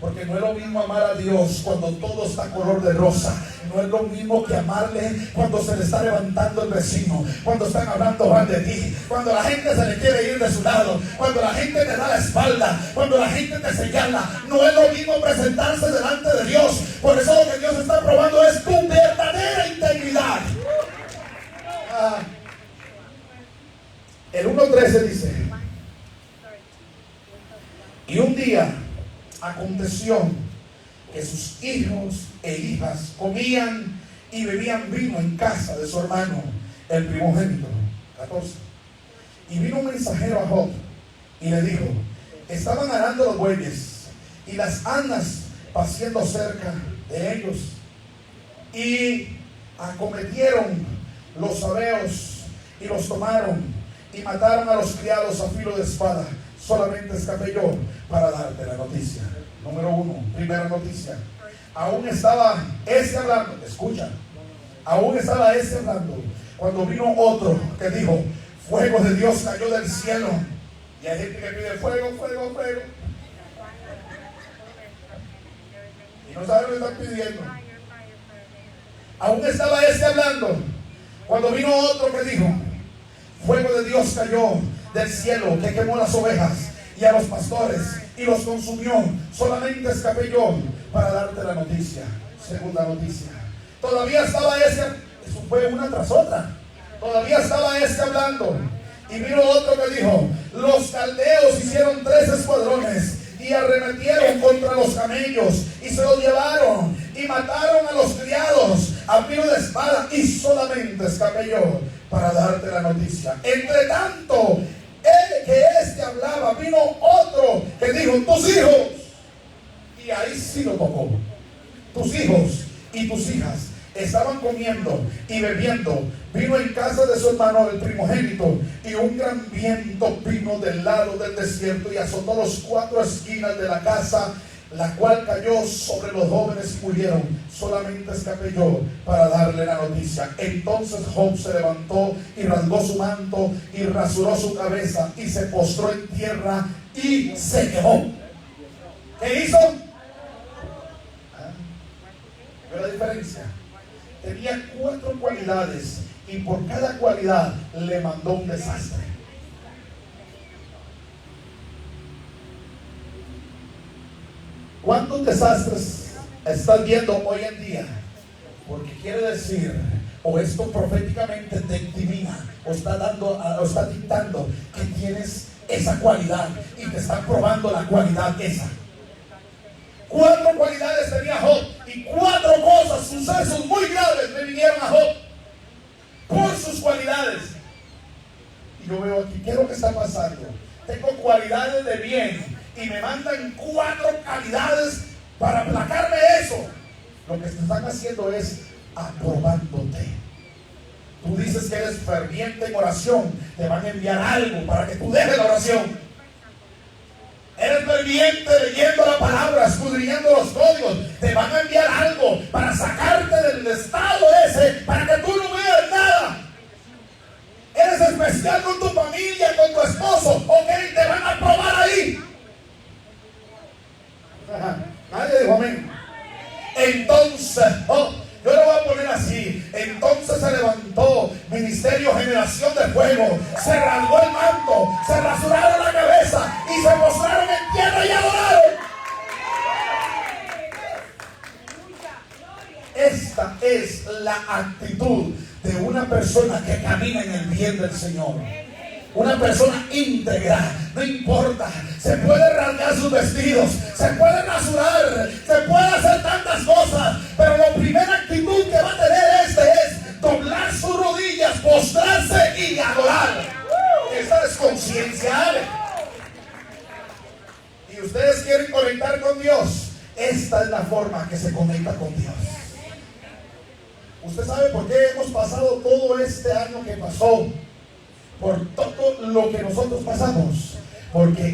Porque no es lo mismo amar a Dios cuando todo está color de rosa. No es lo mismo que amarle cuando se le está levantando el vecino, cuando están hablando mal de ti, cuando la gente se le quiere ir de su lado, cuando la gente te da la espalda, cuando la gente te señala. No es lo mismo presentarse delante de Dios. Por eso lo que Dios está probando es tu verdadera integridad. El 1:13 dice: y un día aconteció que sus hijos e hijas comían y bebían vino en casa de su hermano, el primogénito. 14. Y vino un mensajero a Job y le dijo: estaban arando los bueyes y las asnas paciendo cerca de ellos, y acometieron los sabeos y los tomaron y mataron a los criados a filo de espada. Solamente escapé yo para darte la noticia. Número 1, primera noticia. Aún estaba ese hablando, escucha, aún estaba ese hablando cuando vino otro que dijo: fuego de Dios cayó del cielo. Y hay gente que pide fuego, fuego, fuego, y no sabe lo que están pidiendo. Aún estaba ese hablando cuando vino otro que dijo: fuego de Dios cayó del cielo, que quemó las ovejas y a los pastores y los consumió. Solamente escapé yo para darte la noticia. Segunda noticia. Todavía estaba ese, eso fue una tras otra. Todavía estaba ese hablando. Y vino otro que dijo: los caldeos hicieron 3 escuadrones y arremetieron contra los camellos y se los llevaron y mataron a los criados a filo de espada. Y solamente escapé yo para darte la noticia. Entre tanto, que este hablaba, vino otro que dijo: tus hijos. Y ahí sí lo tocó. Tus hijos y tus hijas estaban comiendo y bebiendo vino en casa de su hermano el primogénito, y un gran viento vino del lado del desierto y azotó los 4 esquinas de la casa, la cual cayó sobre los jóvenes y murieron. Solamente escapé yo para darle la noticia. Entonces Job se levantó y rasgó su manto y rasuró su cabeza y se postró en tierra y se quejó. ¿Qué hizo? ¿Ve la diferencia? Tenía 4 cualidades y por cada cualidad le mandó un desastre. ¿Cuántos desastres estás viendo hoy en día? Porque quiere decir, o esto proféticamente te intimida, o está dictando que tienes esa cualidad y te están probando la cualidad esa. 4 cualidades tenía Job y 4 cosas, sucesos muy graves le vinieron a Job por sus cualidades. Y yo veo aquí, ¿qué es lo que está pasando? Tengo cualidades de bien y me mandan 4 calidades para aplacarme eso. Lo que te están haciendo es aprobándote. Tú dices que eres ferviente en oración, te van a enviar algo para que tú dejes la oración. Eres ferviente leyendo la palabra, escudriñando los códigos, te van a enviar algo para sacarte del estado ese, para que tú no veas nada. Eres especial con tu familia, con tu esposo, ok, te van a probar ahí. Nadie dijo amén. Entonces, yo lo voy a poner así. Entonces se levantó Ministerio Generación de Fuego, se rasgó el manto, se rasuraron la cabeza y se postraron en tierra y adoraron. Esta es la actitud de una persona que camina en el bien del Señor. Una persona íntegra, no importa, se puede rasgar sus vestidos, se puede rasurar, se puede hacer tantas cosas, pero la primera actitud que va a tener es doblar sus rodillas, postrarse y adorar. Esta es conciencia. Y ustedes quieren conectar con Dios. Esta es la forma que se conecta con Dios. ¿Usted sabe por qué hemos pasado todo este año que pasó? Por todo lo que nosotros pasamos. Porque